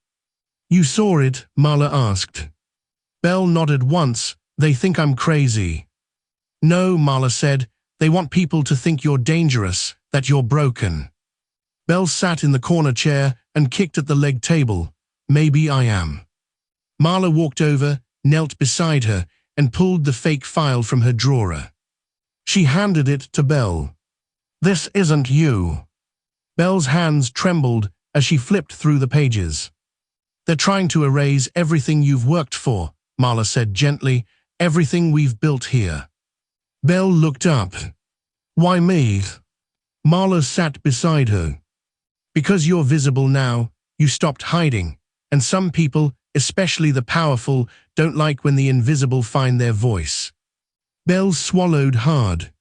"You saw it?" Marla asked. Belle nodded once. "They think I'm crazy." "No," Marla said. "They want people to think you're dangerous, that you're broken." Belle sat in the corner chair and kicked at the leg table. "Maybe I am." Marla walked over, knelt beside her, and pulled the fake file from her drawer. She handed it to Belle. "This isn't you." Belle's hands trembled as she flipped through the pages. "They're trying to erase everything you've worked for," Marla said gently, "everything we've built here." Belle looked up. "Why me?" Marla sat beside her. "Because you're visible now, you stopped hiding, and some people, especially the powerful, don't like when the invisible find their voice." Belle swallowed hard.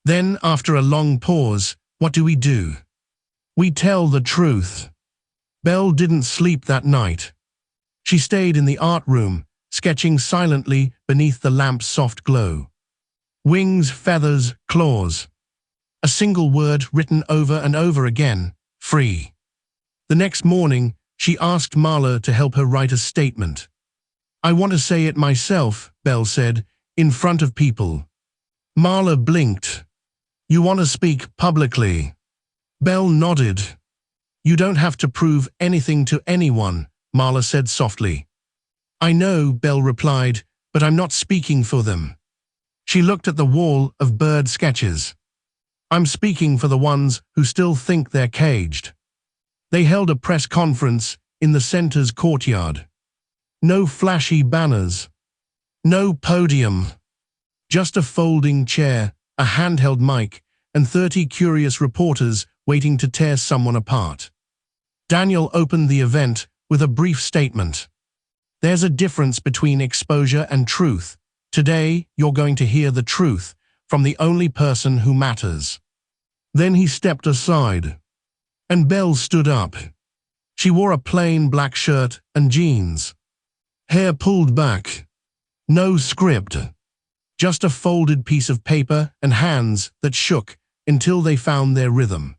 Then, after a long pause, "What do we do?" "We tell the truth." Belle didn't sleep that night. She stayed in the art room, sketching silently beneath the lamp's soft glow. Wings, feathers, claws. A single word written over and over again: free. The next morning, she asked Marla to help her write a statement. "I want to say it myself," Belle said, "in front of people." Marla blinked. "You want to speak publicly?" Belle nodded. "You don't have to prove anything to anyone," Marla said softly. "I know," Belle replied, "but I'm not speaking for them." She looked at the wall of bird sketches. "I'm speaking for the ones who still think they're caged." They held a press conference in the center's courtyard. No flashy banners. No podium. Just a folding chair, a handheld mic, and 30 curious reporters waiting to tear someone apart. Daniel opened the event with a brief statement. "There's a difference between exposure and truth. Today, you're going to hear the truth from the only person who matters." Then he stepped aside, and Belle stood up. She wore a plain black shirt and jeans. Hair pulled back. No script. Just a folded piece of paper and hands that shook until they found their rhythm.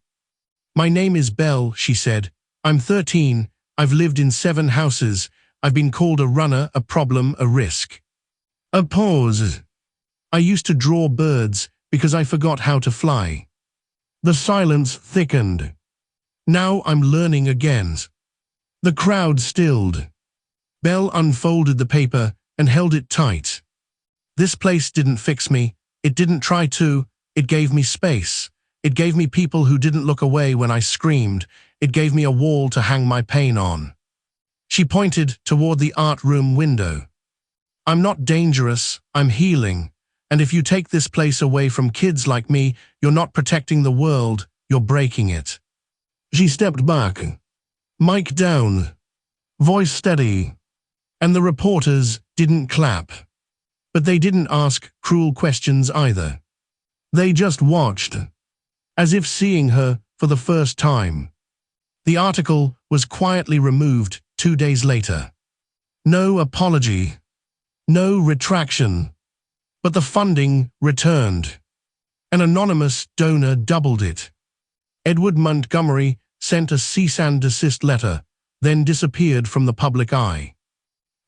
"My name is Belle," she said. "I'm 13. I've lived in 7 houses. I've been called a runner, a problem, a risk." A pause. "I used to draw birds because I forgot how to fly." The silence thickened. "Now I'm learning again." The crowd stilled. Belle unfolded the paper and held it tight. "This place didn't fix me. It didn't try to. It gave me space. It gave me people who didn't look away when I screamed. It gave me a wall to hang my pain on." She pointed toward the art room window. "I'm not dangerous, I'm healing. And if you take this place away from kids like me, you're not protecting the world, you're breaking it." She stepped back. Mic down. Voice steady. And the reporters didn't clap. But they didn't ask cruel questions either. They just watched, as if seeing her for the first time. The article was quietly removed 2 days later. No apology. No retraction. But the funding returned. An anonymous donor doubled it. Edward Montgomery sent a cease and desist letter, then disappeared from the public eye.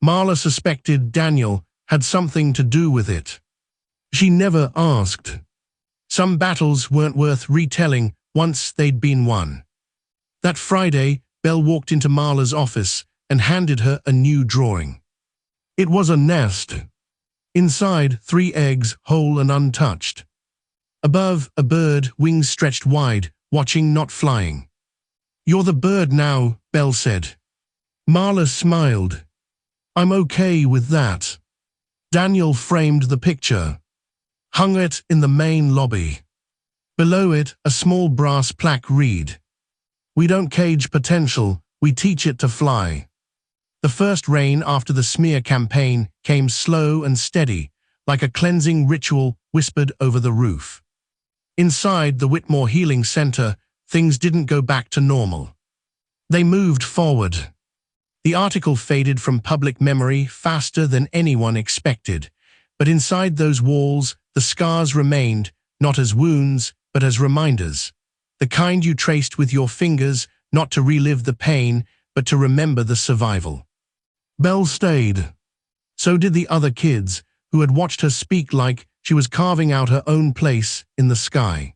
Marla suspected Daniel had something to do with it. She never asked. Some battles weren't worth retelling once they'd been won. That Friday, Belle walked into Marla's office and handed her a new drawing. It was a nest. Inside, 3 eggs, whole and untouched. Above, a bird, wings stretched wide, watching, not flying. "You're the bird now," Belle said. Marla smiled. "I'm okay with that." Daniel framed the picture, hung it in the main lobby. Below it, a small brass plaque read, "We don't cage potential, we teach it to fly." The first rain after the smear campaign came slow and steady, like a cleansing ritual whispered over the roof. Inside the Whitmore Healing Center, things didn't go back to normal. They moved forward. The article faded from public memory faster than anyone expected, but inside those walls, the scars remained, not as wounds, but as reminders. The kind you traced with your fingers, not to relive the pain, but to remember the survival. Belle stayed. So did the other kids, who had watched her speak like she was carving out her own place in the sky.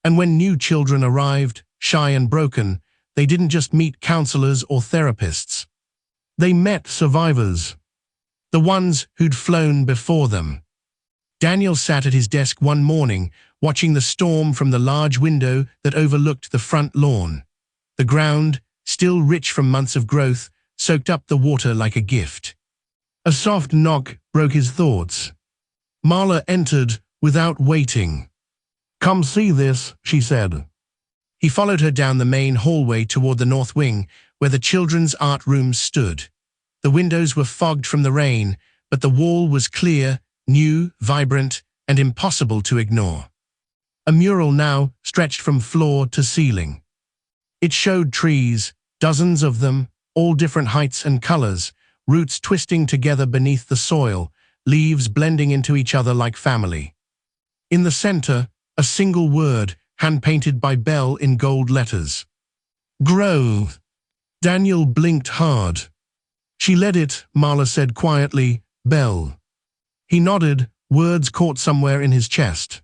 And when new children arrived, shy and broken, they didn't just meet counselors or therapists. They met survivors. The ones who'd flown before them. Daniel sat at his desk one morning, watching the storm from the large window that overlooked the front lawn. The ground, still rich from months of growth, soaked up the water like a gift. A soft knock broke his thoughts. Marla entered without waiting. "Come see this," she said. He followed her down the main hallway toward the north wing, where the children's art rooms stood. The windows were fogged from the rain, but the wall was clear, new, vibrant, and impossible to ignore. A mural now stretched from floor to ceiling. It showed trees, dozens of them, all different heights and colors, roots twisting together beneath the soil, leaves blending into each other like family. In the center, a single word, hand-painted by Belle in gold letters. "Grow." Daniel blinked hard. "She led it," Marla said quietly, "Belle." He nodded, words caught somewhere in his chest.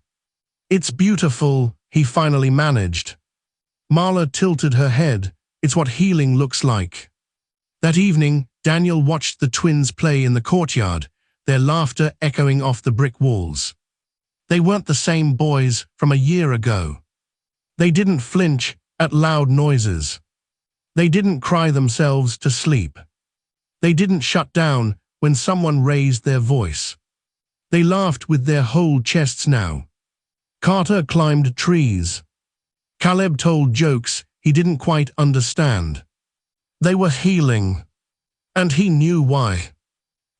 "It's beautiful," he finally managed. Marla tilted her head. "It's what healing looks like." That evening, Daniel watched the twins play in the courtyard, their laughter echoing off the brick walls. They weren't the same boys from a year ago. They didn't flinch at loud noises. They didn't cry themselves to sleep. They didn't shut down when someone raised their voice. They laughed with their whole chests now. Carter climbed trees. Caleb told jokes he didn't quite understand. They were healing. And he knew why.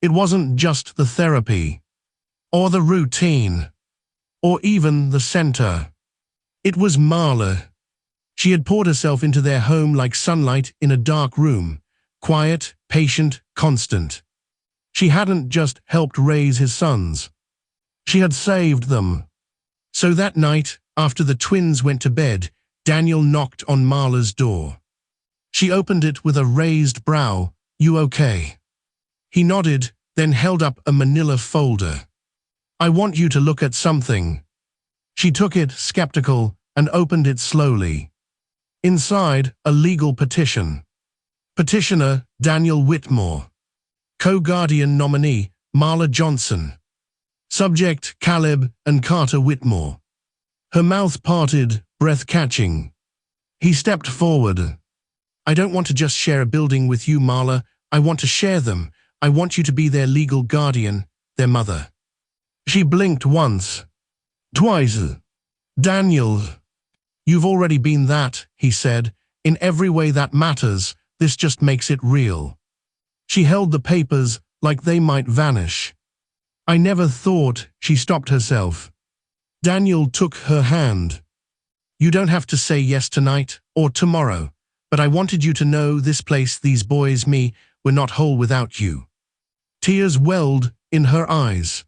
It wasn't just the therapy, or the routine, or even the center. It was Marla. She had poured herself into their home like sunlight in a dark room, quiet, patient, constant. She hadn't just helped raise his sons. She had saved them. So that night, after the twins went to bed, Daniel knocked on Marla's door. She opened it with a raised brow. "You okay?" He nodded, then held up a manila folder. "I want you to look at something." She took it, skeptical, and opened it slowly. Inside, a legal petition. Petitioner, Daniel Whitmore. Co-guardian nominee, Marla Johnson. Subject, Caleb and Carter Whitmore. Her mouth parted, breath catching. He stepped forward. "I don't want to just share a building with you, Marla. I want to share them. I want you to be their legal guardian, their mother." She blinked once. Twice. "Daniel." "You've already been that," he said. "In every way that matters, this just makes it real." She held the papers like they might vanish. "I never thought," she stopped herself. Daniel took her hand. "You don't have to say yes tonight or tomorrow, but I wanted you to know this place, these boys, me, were not whole without you." Tears welled in her eyes.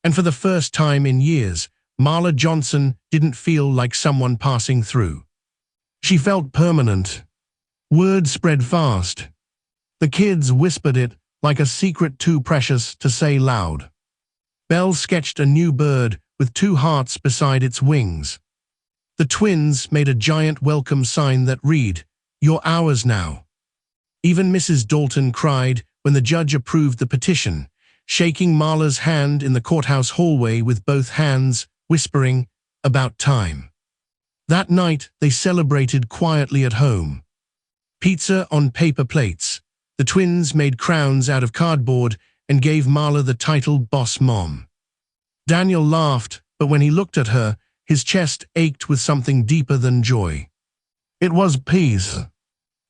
And for the first time in years, Marla Johnson didn't feel like someone passing through. She felt permanent. Word spread fast. The kids whispered it like a secret too precious to say loud. Belle sketched a new bird with two hearts beside its wings. The twins made a giant welcome sign that read, "You're ours now." Even Mrs. Dalton cried when the judge approved the petition, shaking Marla's hand in the courthouse hallway with both hands, whispering, "About time." That night they celebrated quietly at home. Pizza on paper plates. The twins made crowns out of cardboard and gave Marla the title Boss Mom. Daniel laughed, but when he looked at her, his chest ached with something deeper than joy. It was peace.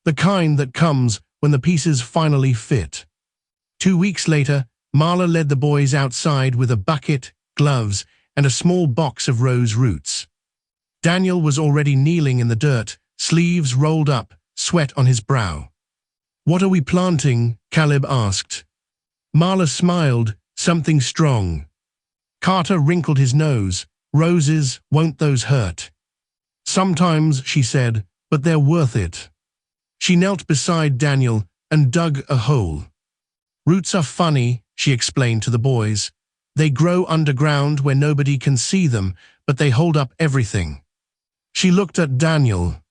The kind that comes when the pieces finally fit. 2 weeks later, Marla led the boys outside with a bucket, gloves, and a small box of rose roots. Daniel was already kneeling in the dirt, sleeves rolled up, sweat on his brow. "What are we planting?" Caleb asked. Marla smiled, something strong. Carter wrinkled his nose. "Roses, won't those hurt?" "Sometimes," she said, "but they're worth it." She knelt beside Daniel and dug a hole. "Roots are funny," she explained to the boys. "They grow underground where nobody can see them, but they hold up everything." She looked at Daniel.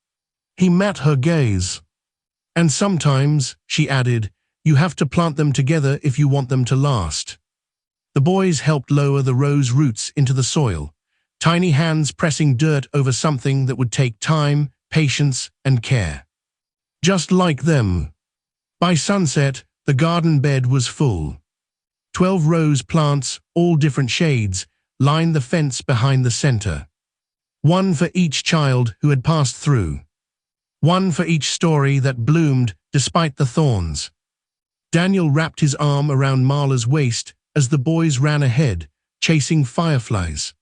He met her gaze. "And sometimes," she added, "you have to plant them together if you want them to last." The boys helped lower the rose roots into the soil, tiny hands pressing dirt over something that would take time, patience, and care. Just like them. By sunset, the garden bed was full. 12 rose plants, all different shades, lined the fence behind the center. One for each child who had passed through. One for each story that bloomed despite the thorns. Daniel wrapped his arm around Marla's waist as the boys ran ahead, chasing fireflies.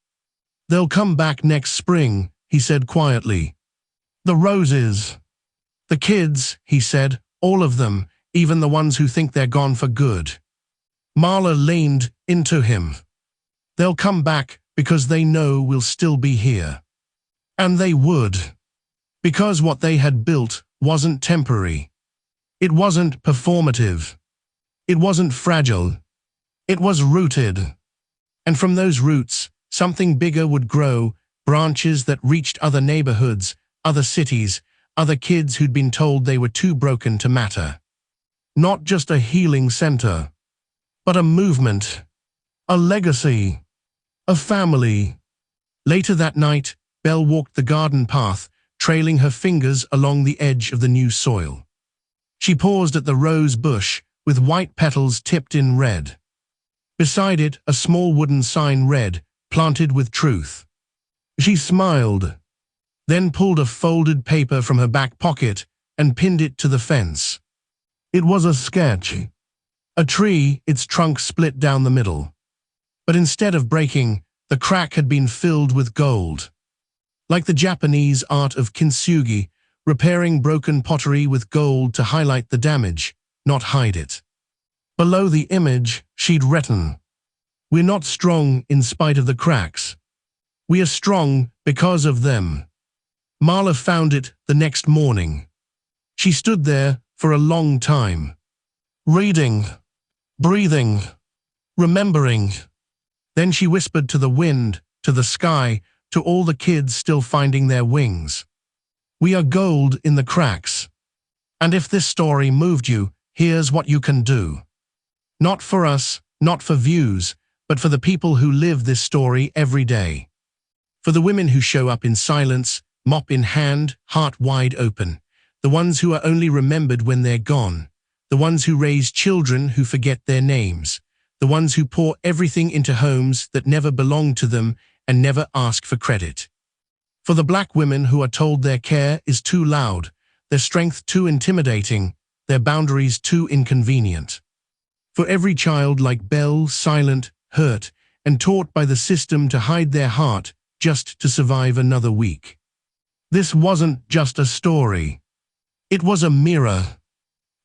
"They'll come back next spring," he said quietly. "The roses." "The kids," he said, "all of them, even the ones who think they're gone for good." Marla leaned into him. "They'll come back because they know we'll still be here." And they would. Because what they had built wasn't temporary. It wasn't performative. It wasn't fragile. It was rooted. And from those roots, something bigger would grow, branches that reached other neighborhoods, other cities, other kids who'd been told they were too broken to matter. Not just a healing center, but a movement, a legacy, a family. Later that night, Belle walked the garden path, trailing her fingers along the edge of the new soil. She paused at the rose bush, with white petals tipped in red. Beside it, a small wooden sign read, "Planted with Truth." She smiled, then pulled a folded paper from her back pocket and pinned it to the fence. It was a sketch. A tree, its trunk split down the middle. But instead of breaking, the crack had been filled with gold. Like the Japanese art of kintsugi, repairing broken pottery with gold to highlight the damage, not hide it. Below the image, she'd written, "We're not strong in spite of the cracks. We are strong because of them." Marla found it the next morning. She stood there for a long time, reading, breathing, remembering. Then she whispered to the wind, to the sky, to all the kids still finding their wings. "We are gold in the cracks. And if this story moved you, here's what you can do. Not for us, not for views, but for the people who live this story every day. For the women who show up in silence, mop in hand, heart wide open. The ones who are only remembered when they're gone. The ones who raise children who forget their names. The ones who pour everything into homes that never belonged to them and never ask for credit. For the black women who are told their care is too loud, their strength too intimidating, their boundaries too inconvenient. For every child like Belle, silent, hurt, and taught by the system to hide their heart just to survive another week. This wasn't just a story. It was a mirror.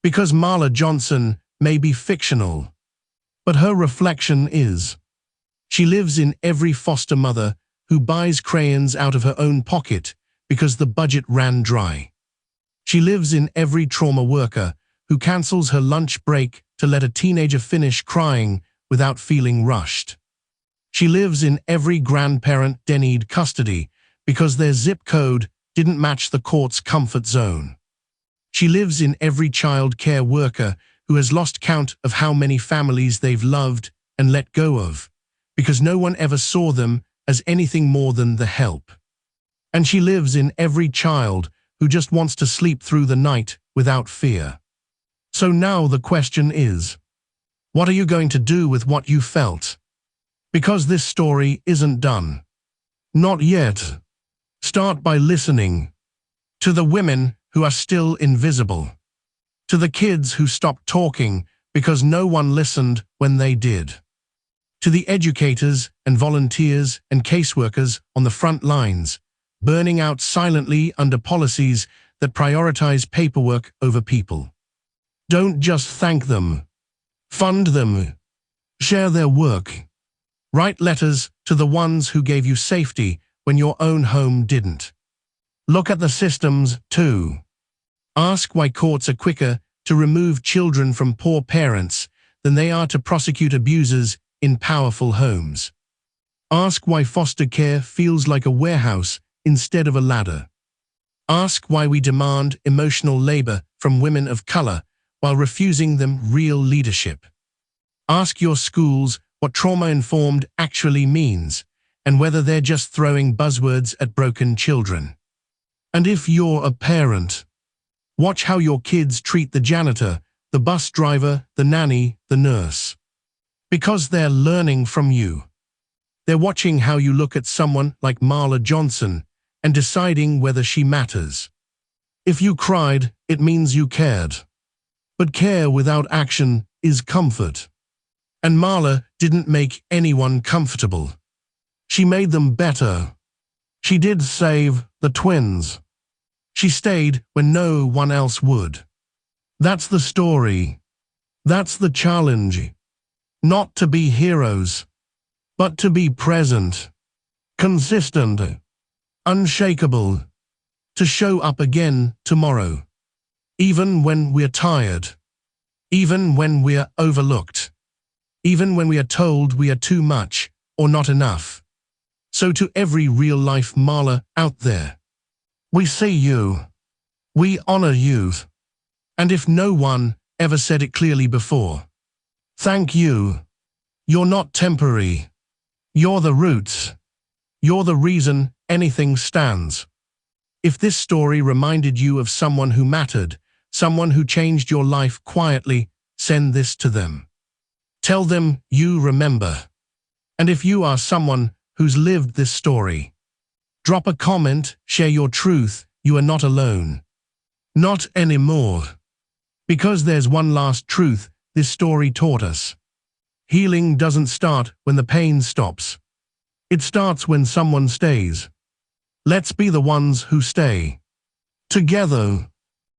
Because Marla Johnson may be fictional, but her reflection is. She lives in every foster mother who buys crayons out of her own pocket because the budget ran dry. She lives in every trauma worker who cancels her lunch break to let a teenager finish crying without feeling rushed. She lives in every grandparent denied custody because their zip code didn't match the court's comfort zone. She lives in every child care worker who has lost count of how many families they've loved and let go of, because no one ever saw them as anything more than the help. And she lives in every child who just wants to sleep through the night without fear. So now the question is, what are you going to do with what you felt? Because this story isn't done. Not yet. Start by listening to the women who are still invisible, to the kids who stopped talking because no one listened when they did, to the educators and volunteers and caseworkers on the front lines, burning out silently under policies that prioritize paperwork over people. Don't just thank them. Fund them. Share their work. Write letters to the ones who gave you safety when your own home didn't. Look at the systems, too. Ask why courts are quicker to remove children from poor parents than they are to prosecute abusers in powerful homes. Ask why foster care feels like a warehouse instead of a ladder. Ask why we demand emotional labor from women of color while refusing them real leadership. Ask your schools what trauma-informed actually means and whether they're just throwing buzzwords at broken children. And if you're a parent, watch how your kids treat the janitor, the bus driver, the nanny, the nurse. Because they're learning from you. They're watching how you look at someone like Marla Johnson and deciding whether she matters. If you cried, it means you cared. But care without action is comfort. And Marla didn't make anyone comfortable. She made them better. She did save the twins. She stayed when no one else would. That's the story. That's the challenge. Not to be heroes, but to be present, consistent, unshakable, to show up again tomorrow, even when we're tired, even when we're overlooked, even when we are told we are too much or not enough. So to every real-life Marla out there, we see you, we honor you, and if no one ever said it clearly before, thank you. You're not temporary. You're the roots. You're the reason anything stands. If this story reminded you of someone who mattered, someone who changed your life quietly, send this to them. Tell them you remember. And if you are someone who's lived this story, drop a comment, share your truth. You are not alone. Not anymore. Because there's one last truth this story taught us. Healing doesn't start when the pain stops. It starts when someone stays. Let's be the ones who stay. Together.